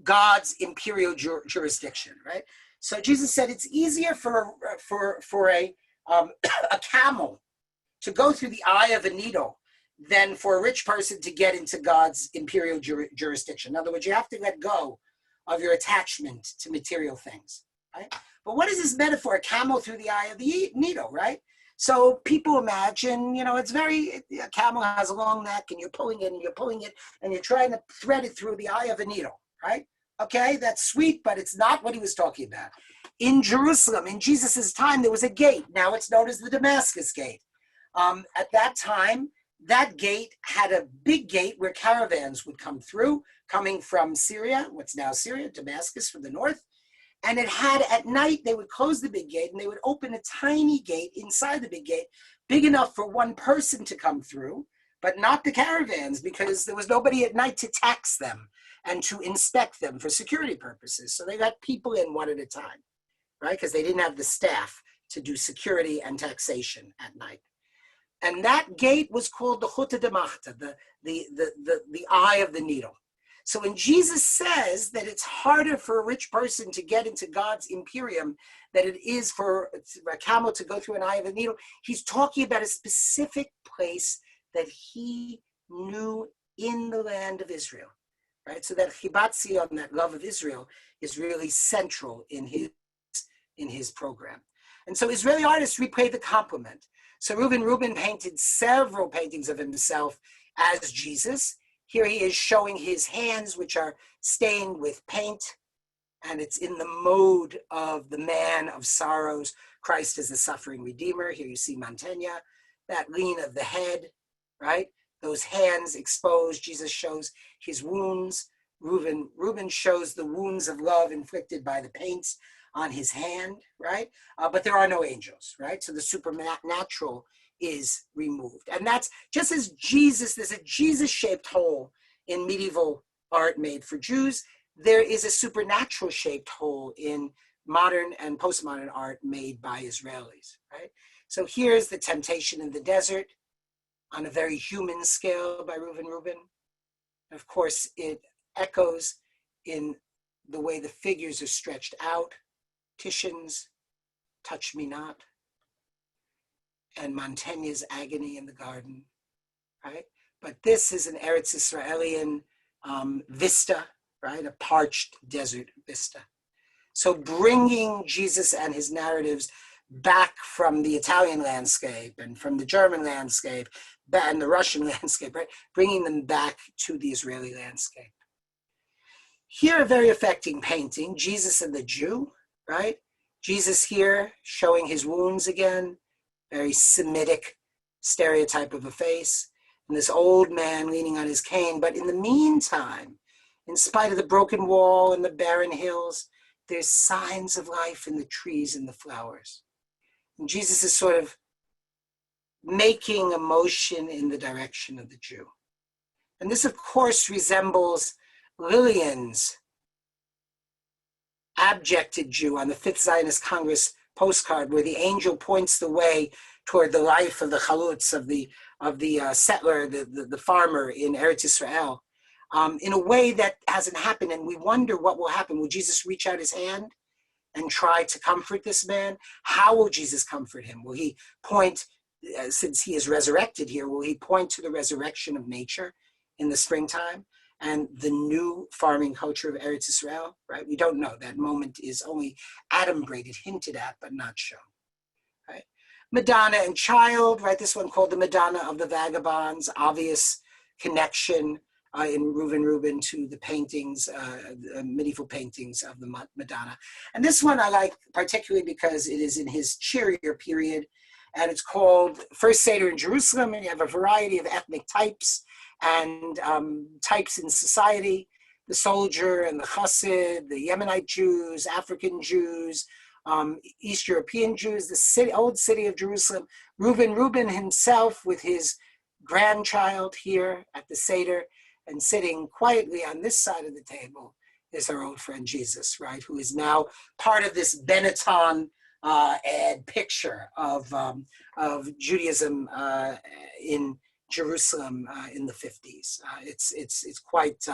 God's imperial jurisdiction, right? So Jesus said it's easier for a camel to go through the eye of a needle than for a rich person to get into God's imperial jurisdiction. In other words, you have to let go of your attachment to material things, right? But what is this metaphor? A camel through the eye of the needle, right? So people imagine, a camel has a long neck and you're pulling it and you're pulling it and you're trying to thread it through the eye of a needle, right? Okay, that's sweet, but it's not what he was talking about. In Jerusalem, in Jesus's time, there was a gate. Now it's known as the Damascus Gate. At that time, that gate had a big gate where caravans would come through, coming from Syria, what's now Syria, Damascus from the north. And it had, at night, they would close the big gate and they would open a tiny gate inside the big gate, big enough for one person to come through, but not the caravans, because there was nobody at night to tax them and to inspect them for security purposes. So they got people in one at a time, right? Because they didn't have the staff to do security and taxation at night. And that gate was called the Chuta de Machta, the eye of the needle. So when Jesus says that it's harder for a rich person to get into God's imperium than it is for a camel to go through an eye of a needle, he's talking about a specific place that he knew in the land of Israel, right? So that chibatzion, that love of Israel, is really central in his program. And so Israeli artists repay the compliment. So Rubin painted several paintings of himself as Jesus. Here he is showing his hands, which are stained with paint, and it's in the mode of the man of sorrows, Christ as the suffering Redeemer. Here you see Mantegna, that lean of the head, right? Those hands exposed. Jesus shows his wounds. Rubin shows the wounds of love inflicted by the paints on his hand, right? But there are no angels, right? So the supernatural is removed. And that's just as Jesus, there's a Jesus-shaped hole in medieval art made for Jews. There is a supernatural shaped hole in modern and postmodern art made by Israelis, right? So here's the temptation in the desert on a very human scale by Rubin. Of course, it echoes in the way the figures are stretched out. Titian's Touch Me Not, and Mantegna's Agony in the Garden, right? But this is an Eretz Israelian vista, right? A parched desert vista. So bringing Jesus and his narratives back from the Italian landscape and from the German landscape and the Russian landscape, right? Bringing them back to the Israeli landscape. Here, a very affecting painting, Jesus and the Jew, right? Jesus here showing his wounds again, very Semitic stereotype of a face, and this old man leaning on his cane. But in the meantime, In spite of the broken wall and the barren hills, there's signs of life in the trees and the flowers. And Jesus is sort of making a motion in the direction of the Jew. And this, of course, resembles Lillian's abjected Jew on the Fifth Zionist Congress postcard, where the angel points the way toward the life of the chalutz, of the settler, the farmer in Eretz Israel, in a way that hasn't happened. And we wonder what will happen. Will Jesus reach out his hand and try to comfort this man? How will Jesus comfort him? Will he point, since he is resurrected here, will he point to the resurrection of nature in the springtime and the new farming culture of Eretz Israel, right? We don't know. That moment is only adumbrated, hinted at, but not shown, right? Madonna and Child, right? This one called the Madonna of the Vagabonds, obvious connection in Reuben to the paintings, medieval paintings of the Madonna. And this one I like particularly because it is in his cheerier period, and it's called First Seder in Jerusalem, and you have a variety of ethnic types and types in society, the soldier and the chassid, the Yemenite Jews, African Jews, East European Jews, the old city of Jerusalem. Reuben himself with his grandchild here at the Seder, and sitting quietly on this side of the table is our old friend Jesus, right? Who is now part of this Benetton ad picture of Judaism in Jerusalem in the 50s. It's quite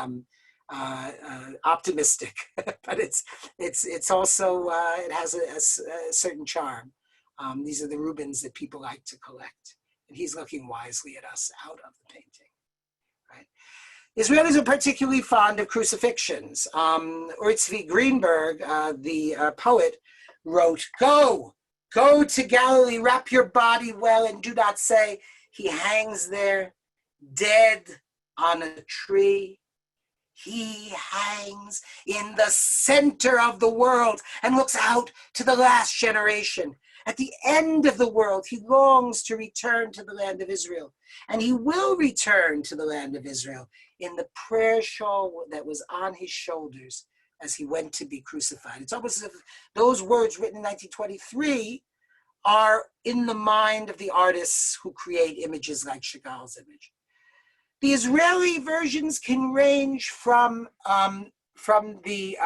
optimistic, but it's also it has a certain charm. These are the Reubens that people like to collect, and he's looking wisely at us out of the painting. Right? Israelis are particularly fond of crucifixions. Tzvi Greenberg, the poet, wrote, go to Galilee, wrap your body well, and do not say, he hangs there dead on a tree. He hangs in the center of the world and looks out to the last generation. At the end of the world, he longs to return to the land of Israel. And he will return to the land of Israel in the prayer shawl that was on his shoulders as he went to be crucified. It's almost as if those words written in 1923 are in the mind of the artists who create images like Chagall's image. The Israeli versions can range from the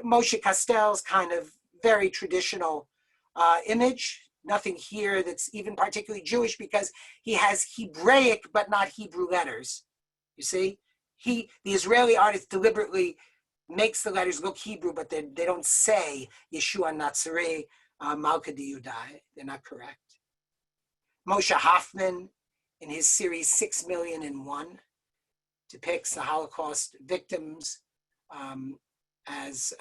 Moshe Kastel's kind of very traditional image, nothing here that's even particularly Jewish because he has Hebraic but not Hebrew letters. You see, the Israeli artist deliberately makes the letters look Hebrew, but they don't say Yeshua Natsari, Malka Yudai. They're not correct. Moshe Hoffman, in his series 6,000,001, depicts the Holocaust victims as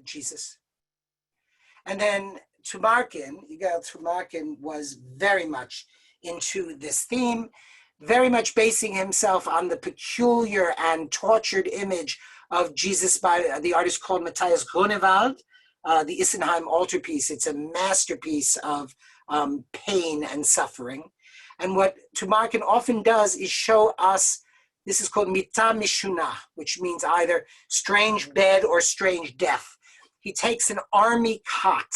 Jesus. And then Tumarkin, Yigael Tumarkin, was very much into this theme, very much basing himself on the peculiar and tortured image of Jesus by the artist called Matthias Grunewald, the Issenheim altarpiece. It's a masterpiece of pain and suffering. And what Tumarkin often does is show us, this is called Mita Mishuna, which means either strange bed or strange death. He takes an army cot,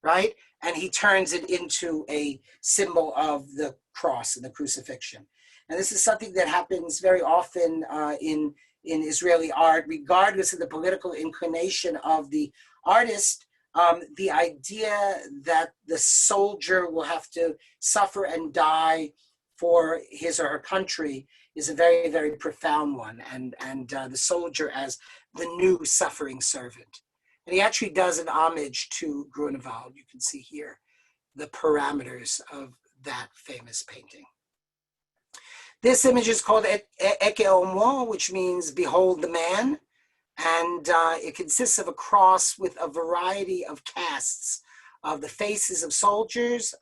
right? And he turns it into a symbol of the cross and the crucifixion. And this is something that happens very often in Israeli art, regardless of the political inclination of the artist. The idea that the soldier will have to suffer and die for his or her country is a very, very profound one. And the soldier as the new suffering servant. And he actually does an homage to Grunewald. You can see here the parameters of that famous painting. This image is called Eke Homo, which means behold the man. And it consists of a cross with a variety of casts of the faces of soldiers,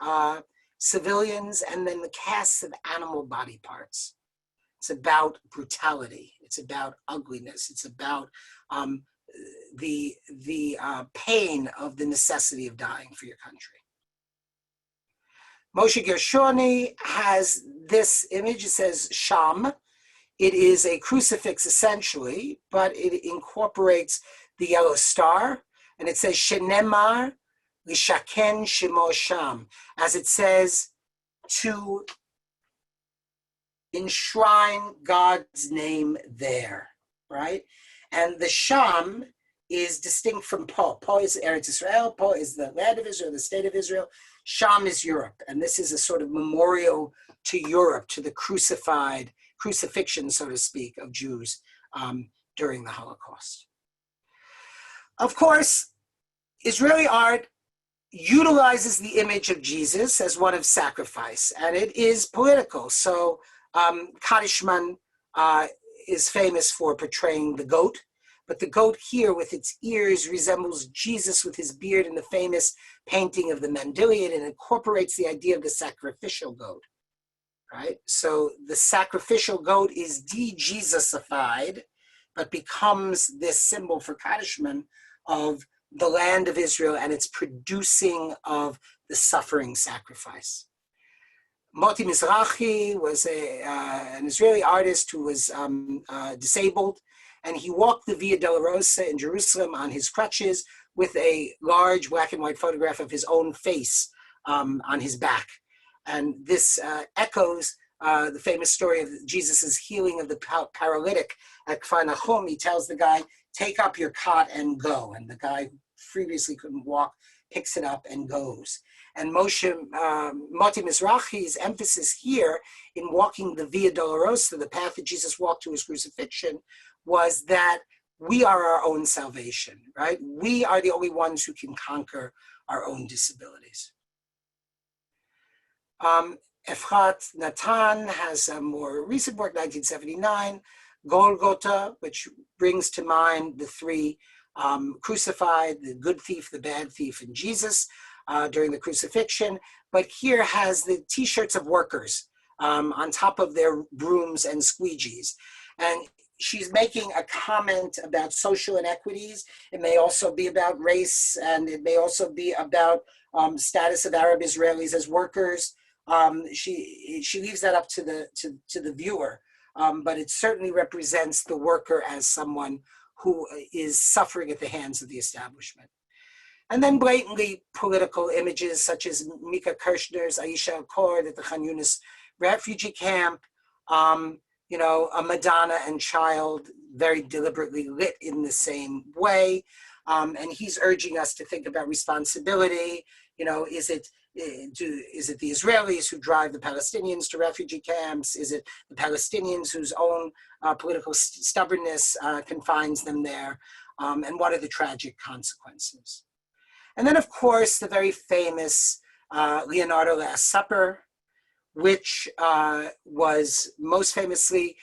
civilians, and then the casts of animal body parts. It's about brutality. It's about ugliness. It's about the pain of the necessity of dying for your country. Moshe Gershoni has this image. It says Sham. It is a crucifix essentially, but it incorporates the yellow star, and it says Shenemar Lishaken Shemo Sham, as it says to enshrine God's name there, right? And the Sham is distinct from Po. Po is Eretz Israel, Po is the land of Israel, the state of Israel. Sham is Europe, and this is a sort of memorial to Europe, to the crucifixion, so to speak, of Jews during the Holocaust. Of course, Israeli art utilizes the image of Jesus as one of sacrifice, and it is political. So Kadishman is famous for portraying the goat, but the goat here with its ears resembles Jesus with his beard in the famous painting of the Mendelian, and incorporates the idea of the sacrificial goat, right? So the sacrificial goat is de-Jesusified, but becomes this symbol for Kadishman of the land of Israel and its producing of the suffering sacrifice. Moti Mizrahi was an Israeli artist who was disabled, and he walked the Via Dolorosa in Jerusalem on his crutches with a large black and white photograph of his own face on his back. And this echoes the famous story of Jesus' healing of the paralytic at Kfar Nachum. He tells the guy, take up your cot and go. And the guy who previously couldn't walk picks it up and goes. And Moti Mizrahi's emphasis here in walking the Via Dolorosa, the path that Jesus walked to his crucifixion, was that we are our own salvation, right? We are the only ones who can conquer our own disabilities. Efrat Natan has a more recent work, 1979, Golgotha, which brings to mind the three crucified, the good thief, the bad thief, and Jesus during the crucifixion. But here has the t-shirts of workers on top of their brooms and squeegees. And she's making a comment about social inequities. It may also be about race, and it may also be about status of Arab Israelis as workers. She leaves that up to the viewer, but it certainly represents the worker as someone who is suffering at the hands of the establishment. And then blatantly political images such as Mika Kirshner's Aisha Accord at the Khan Yunis refugee camp, a Madonna and child very deliberately lit in the same way. And he's urging us to think about responsibility. Is it the Israelis who drive the Palestinians to refugee camps? Is it the Palestinians whose own political stubbornness confines them there? And what are the tragic consequences? And then, of course, the very famous Leonardo Last Supper, which was most famously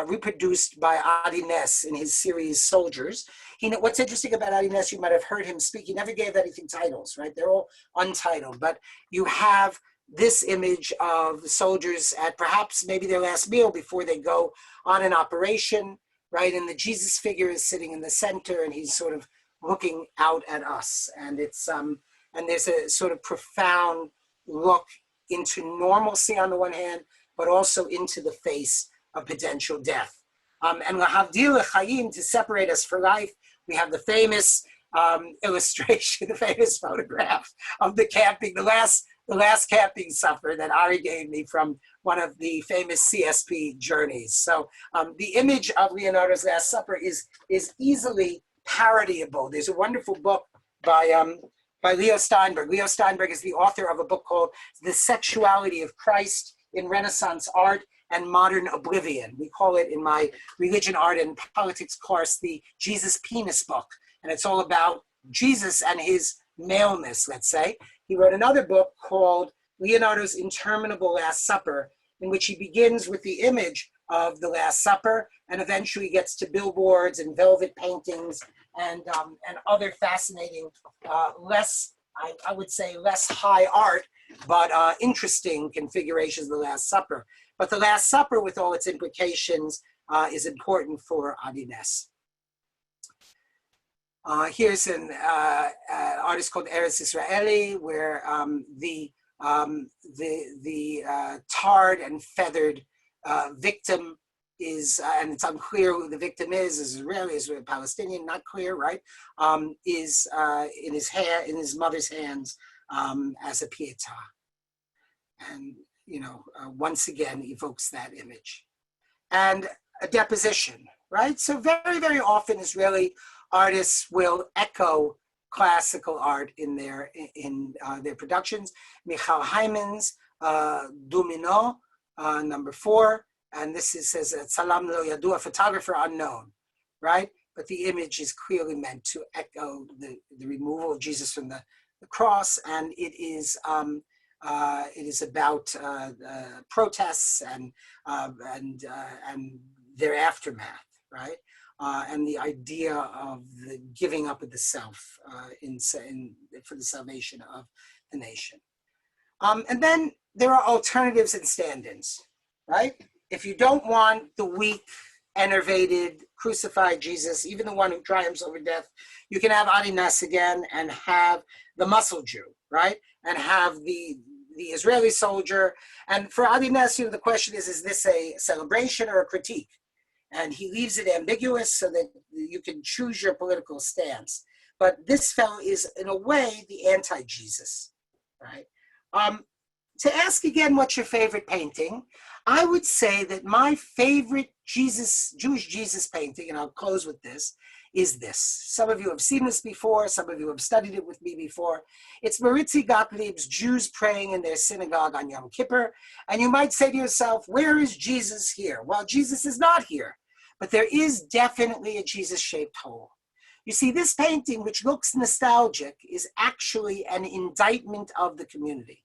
reproduced by Adi Ness in his series Soldiers. What's interesting about Adi Ness, you might have heard him speak, he never gave anything titles, right? They're all untitled, but you have this image of the soldiers at perhaps maybe their last meal before they go on an operation, right? And the Jesus figure is sitting in the center, and he's sort of looking out at us. And it's and there's a sort of profound look into normalcy on the one hand, but also into the face of potential death. And lahavdil l'chaim, to separate us for life, we have the famous illustration, the famous photograph of the camping, the last camping supper that Ari gave me from one of the famous CSP journeys. So the image of Leonardo's Last Supper is easily parodyable. There's a wonderful book by Leo Steinberg. Leo Steinberg is the author of a book called The Sexuality of Christ in Renaissance Art and Modern Oblivion. We call it in my religion, art, and politics course the Jesus Penis book. And it's all about Jesus and his maleness, let's say. He wrote another book called Leonardo's Interminable Last Supper, in which he begins with the image of the Last Supper and eventually gets to billboards and velvet paintings and other fascinating, less high art, but interesting configurations of the Last Supper. But the Last Supper, with all its implications, is important for Adi Ness. Here's an artist called Eretz Israeli, where the tarred and feathered victim and it's unclear who the victim is Israeli, is Palestinian, not clear, right? Is in his mother's hands as a pietà, and once again evokes that image. And a deposition, right? So very, very often Israeli artists will echo classical art in their productions. Michal Hyman's Domino, number 4, and this says Salam lo yadua, photographer unknown, right? But the image is clearly meant to echo the removal of Jesus from the cross, and it is about protests and their aftermath, right? And the idea of the giving up of the self for the salvation of the nation. And then there are alternatives and stand-ins, right? If you don't want the weak, enervated, crucified Jesus, even the one who triumphs over death, you can have Adi Ness again and have the muscle Jew, right? And have the Israeli soldier. And for Adi Ness, the question is this a celebration or a critique? And he leaves it ambiguous so that you can choose your political stance. But this fellow is, in a way, the anti-Jesus, right? To ask again, what's your favorite painting? I would say that my favorite Jewish Jesus painting, and I'll close with this, is this. Some of you have seen this before. Some of you have studied it with me before. It's Maritzi Gottlieb's Jews Praying in Their Synagogue on Yom Kippur. And you might say to yourself, where is Jesus here? Well, Jesus is not here, but there is definitely a Jesus-shaped hole. You see, this painting, which looks nostalgic, is actually an indictment of the community.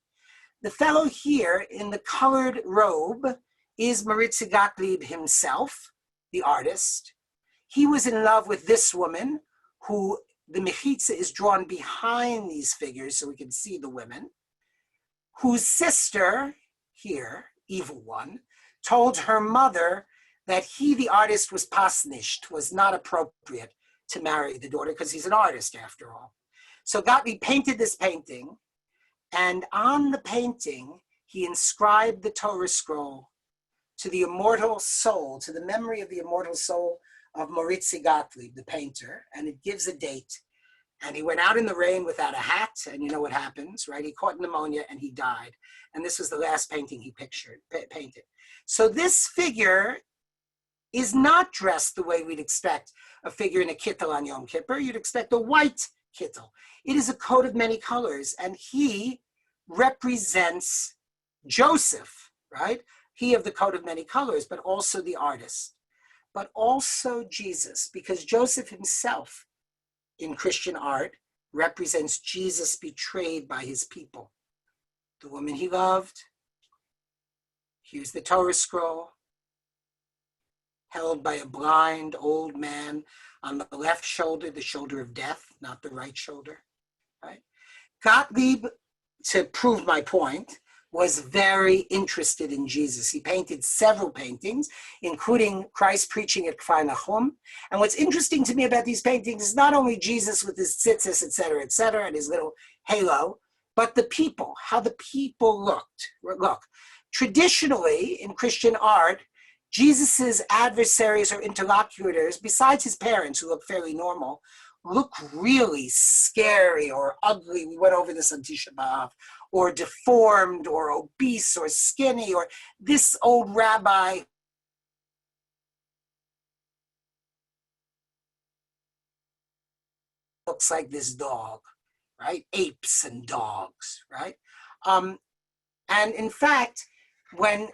The fellow here in the colored robe is Maritzi Gottlieb himself, the artist. He was in love with this woman, who the mechitza is drawn behind these figures so we can see the women, whose sister here, evil one, told her mother that he, the artist, was pasnisht, was not appropriate to marry the daughter because he's an artist after all. So Gottlieb painted this painting, and on the painting, he inscribed the Torah scroll to the immortal soul, to the memory of the immortal soul of Maritzi Gottlieb, the painter, and it gives a date. And he went out in the rain without a hat, and you know what happens, right? He caught pneumonia and he died. And this was the last painting he painted. So this figure is not dressed the way we'd expect a figure in a kittel on Yom Kippur. You'd expect a white kittel. It is a coat of many colors, and he represents Joseph, right? He of the coat of many colors, but also the artist, but also Jesus, because Joseph himself in Christian art represents Jesus betrayed by his people. The woman he loved, here's the Torah scroll, held by a blind old man on the left shoulder, the shoulder of death, not the right shoulder, right? Gottlieb, to prove my point, was very interested in Jesus. He painted several paintings, including Christ preaching at Kfar Nachum. And what's interesting to me about these paintings is not only Jesus with his tzitzis, et cetera, and his little halo, but the people, how the people look. Traditionally, in Christian art, Jesus's adversaries or interlocutors, besides his parents, who look fairly normal, look really scary or ugly. We went over this on Tisha B'Av, or deformed or obese or skinny, or this old rabbi looks like this dog, right? Apes and dogs, right? And in fact, when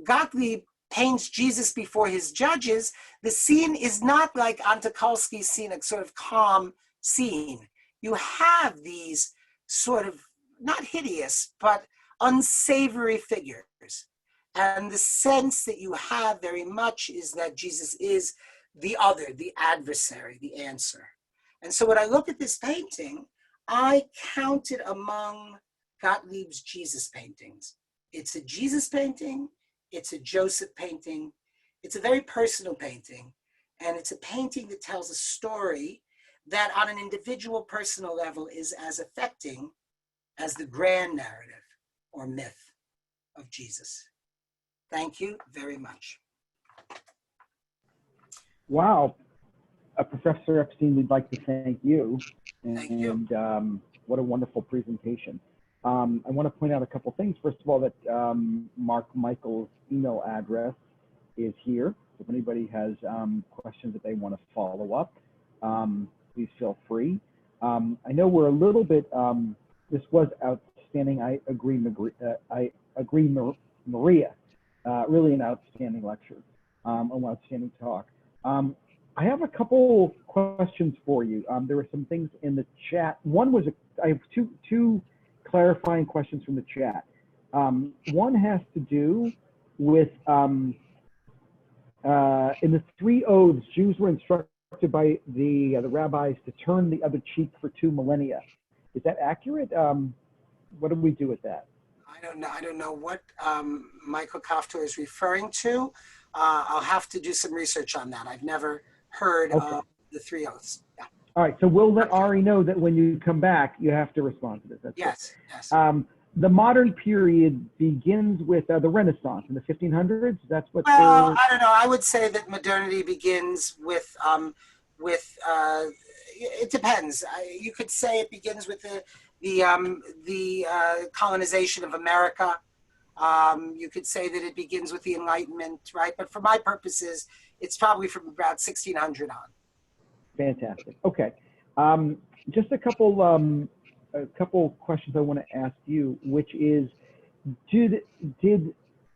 Gottlieb paints Jesus before his judges, the scene is not like Antokolsky's scene, a sort of calm scene. You have these sort of, not hideous, but unsavory figures. And the sense that you have very much is that Jesus is the other, the adversary, the answer. And so when I look at this painting, I count it among Gottlieb's Jesus paintings. It's a Jesus painting, it's a Joseph painting, it's a very personal painting, and it's a painting that tells a story that on an individual personal level is as affecting as the grand narrative or myth of Jesus. Thank you very much. Wow. Professor Epstein, we'd like to thank you. Thank you. And what a wonderful presentation. I want to point out a couple things. First of all, that Marc Michael's email address is here. If anybody has questions that they want to follow up, please feel free. I know we're a little bit, this was outstanding. I agree, Maria. Really an outstanding lecture, an outstanding talk. I have a couple questions for you. There were some things in the chat. One was, I have two clarifying questions from the chat. One has to do with, in the 3 oaths, Jews were instructed by the rabbis to turn the other cheek for 2 millennia. Is that accurate? What do we do with that? I don't know what Michael Kaftor is referring to. I'll have to do some research on that. I've never heard of the 3 oaths. Yeah. All right, so we'll let Ari know that when you come back, you have to respond to this. That's yes, good. Yes. The modern period begins with the Renaissance in the 1500s. That's what. Well, I don't know. I would say that modernity begins with it depends. You could say it begins with the colonization of America. You could say that it begins with the Enlightenment, right? But for my purposes, it's probably from about 1600 on. Fantastic. Okay. Just a couple questions I want to ask you, which is,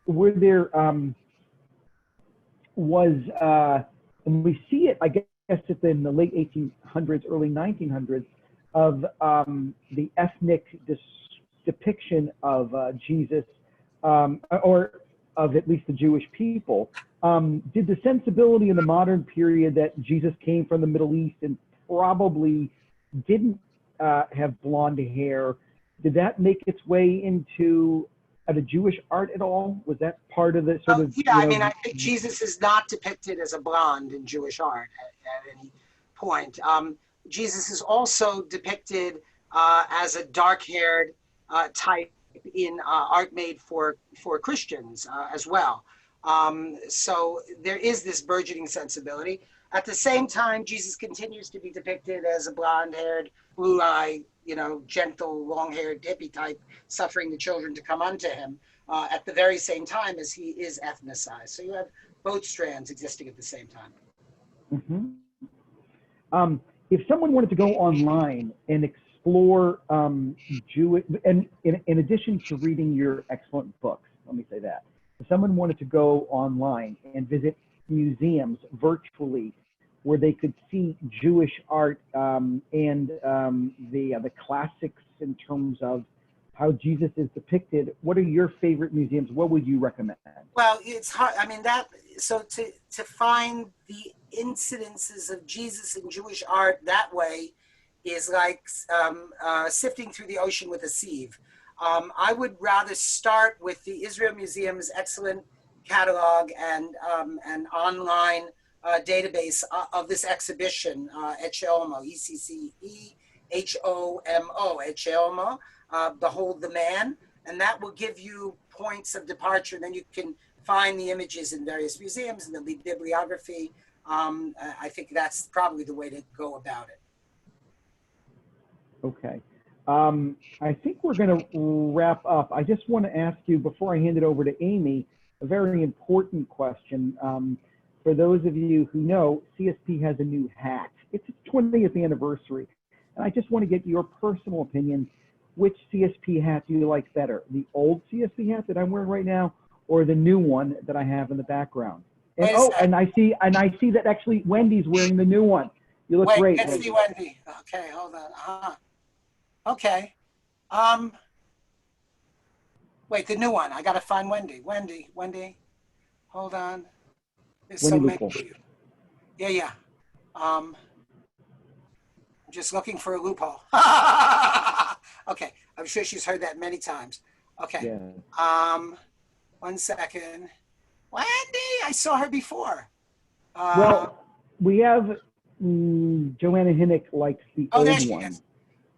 were there, and we see it, I guess it's in the late 1800s, early 1900s, of the ethnic depiction of Jesus, or of at least the Jewish people. Did the sensibility in the modern period that Jesus came from the Middle East and probably didn't have blonde hair, did that make its way into the Jewish art at all? Was that part of the sort of? Yeah, I mean, I think Jesus is not depicted as a blonde in Jewish art at any point. Jesus is also depicted as a dark-haired type in art made for Christians as well. So there is this burgeoning sensibility. At the same time, Jesus continues to be depicted as a blonde-haired, blue-eyed, gentle, long-haired hippie type, suffering the children to come unto him at the very same time as he is ethnicized. So you have both strands existing at the same time. Mm-hmm. If someone wanted to go online and explore Jewish, and in addition to reading your excellent books, let me say that, if someone wanted to go online and visit museums virtually where they could see Jewish art and the classics in terms of how Jesus is depicted, what are your favorite museums? What would you recommend? Well, it's hard. I mean, so to find the incidences of Jesus in Jewish art that way is like sifting through the ocean with a sieve. I would rather start with the Israel Museum's excellent catalog and online database of this exhibition, Echeomo, E-C-C-E-H-O-M-O, Echeomo, Behold the Man, and that will give you points of departure. Then you can find the images in various museums and the bibliography. I think that's probably the way to go about it. Okay. I think we're going to wrap up. I just want to ask you, before I hand it over to Amy, a very important question. For those of you who know, CSP has a new hat. It's its 20th anniversary. And I just want to get your personal opinion. Which CSP hat do you like better? The old CSP hat that I'm wearing right now, or the new one that I have in the background? And, and I see that actually Wendy's wearing the new one. You look great. Let's see Wendy. Okay, hold on. Okay. Wait, the new one. I gotta find Wendy. Wendy. Hold on. There's so many of you. Yeah. I'm just looking for a loophole. Okay, I'm sure she's heard that many times. Okay. Yeah. 1 second. Wendy, I saw her before. Well, we have Joanna Hinnick likes the old there she one. is.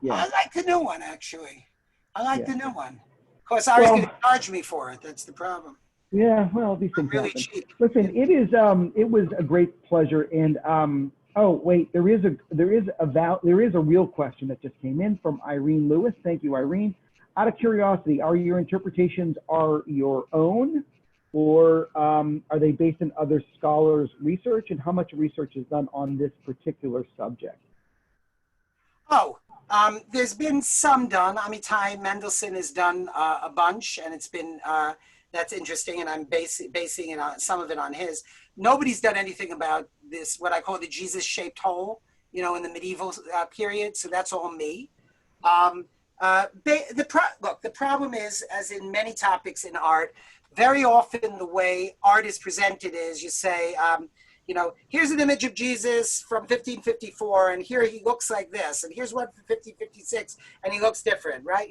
Yeah. I like the new one, actually. I like the new one. Of course, Ari's going to charge me for it. That's the problem. Yeah, well, these things Really happen. cheap. Listen, it was a great pleasure. And oh wait, there is a real question that just came in from Irene Lewis. Thank you, Irene. Out of curiosity, are your interpretations your own, or are they based on other scholars' research? And how much research is done on this particular subject? Oh, there's been some done. Amitai Mendelsohn has done a bunch, and it's been that's interesting. And I'm basing it on some of it on his. Nobody's done anything about this, what I call the Jesus-shaped hole, in the medieval period. So that's all me. Look, the problem is, as in many topics in art, very often the way art is presented is you say, here's an image of Jesus from 1554, and here he looks like this, and here's one from 1556, and he looks different, right?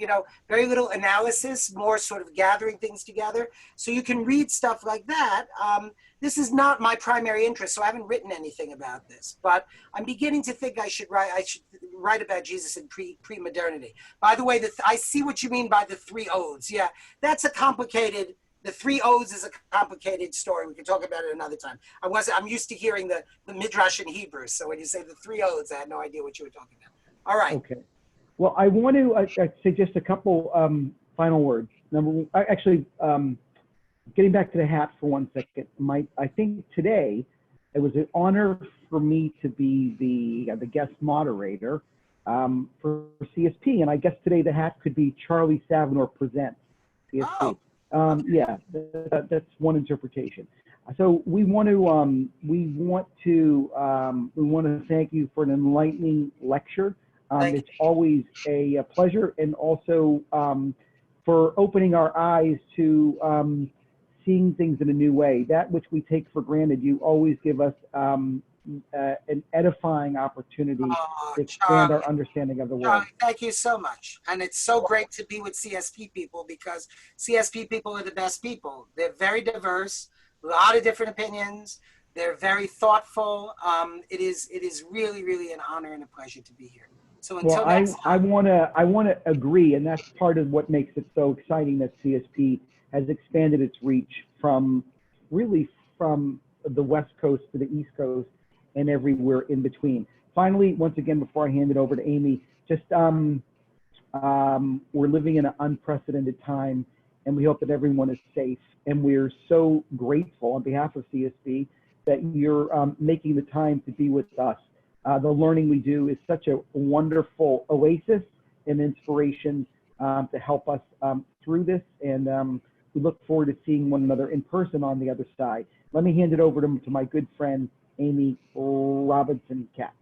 Very little analysis, more sort of gathering things together. So you can read stuff like that. This is not my primary interest, so I haven't written anything about this, but I'm beginning to think I should write about Jesus in pre-modernity. By the way, I see what you mean by the three odes. Yeah, that's a complicated. The three odes is a complicated story. We can talk about it another time. I'm used to hearing the Midrash in Hebrew. So when you say the three odes, I had no idea what you were talking about. All right. Okay. Well, I want to say just a couple final words. Getting back to the hat for 1 second. I think today it was an honor for me to be the guest moderator for CSP, and I guess today the hat could be Charlie Savanor presents CSP. Oh. Yeah, that's one interpretation. So we want to thank you for an enlightening lecture. It's always a pleasure, and also for opening our eyes to seeing things in a new way. That which we take for granted, you always give us an edifying opportunity to expand our understanding of the world. Charlie, thank you so much. And it's so great to be with CSP people, because CSP people are the best people. They're very diverse, a lot of different opinions. They're very thoughtful. It is really, really an honor and a pleasure to be here. So until next time. I want to agree, and that's part of what makes it so exciting that CSP has expanded its reach from the West Coast to the East Coast and everywhere in between. Finally, once again, before I hand it over to Amy, just we're living in an unprecedented time, and we hope that everyone is safe. And we're so grateful on behalf of CSP that you're making the time to be with us. The learning we do is such a wonderful oasis and inspiration to help us through this. And we look forward to seeing one another in person on the other side. Let me hand it over to my good friend, Amy Robinson-Katz.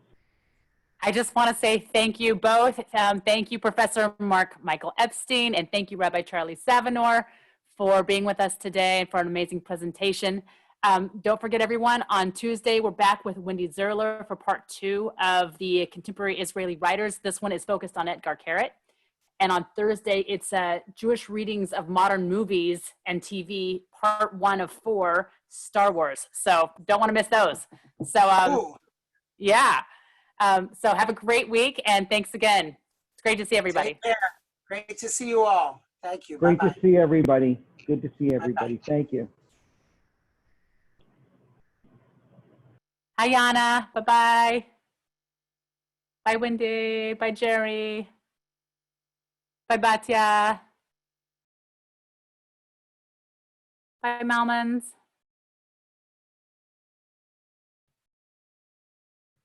I just want to say thank you both. Thank you, Professor Marc Michael Epstein, and thank you, Rabbi Charlie Savanor, for being with us today and for an amazing presentation. Don't forget, everyone, on Tuesday, we're back with Wendy Zerler for part 2 of the Contemporary Israeli Writers. This one is focused on Edgar Keret. And on Thursday, it's Jewish Readings of Modern Movies and TV, part 1 of 4, Star Wars. So don't want to miss those. So yeah. So have a great week, and thanks again. It's great to see everybody. Take care. Great to see you all. Thank you. Great Bye-bye. to see everybody. Good to see everybody. Bye-bye. Thank you. Hi, Yana. Bye-bye. Bye, Wendy. Bye, Jerry. Bye, Batya. Bye, Malmans.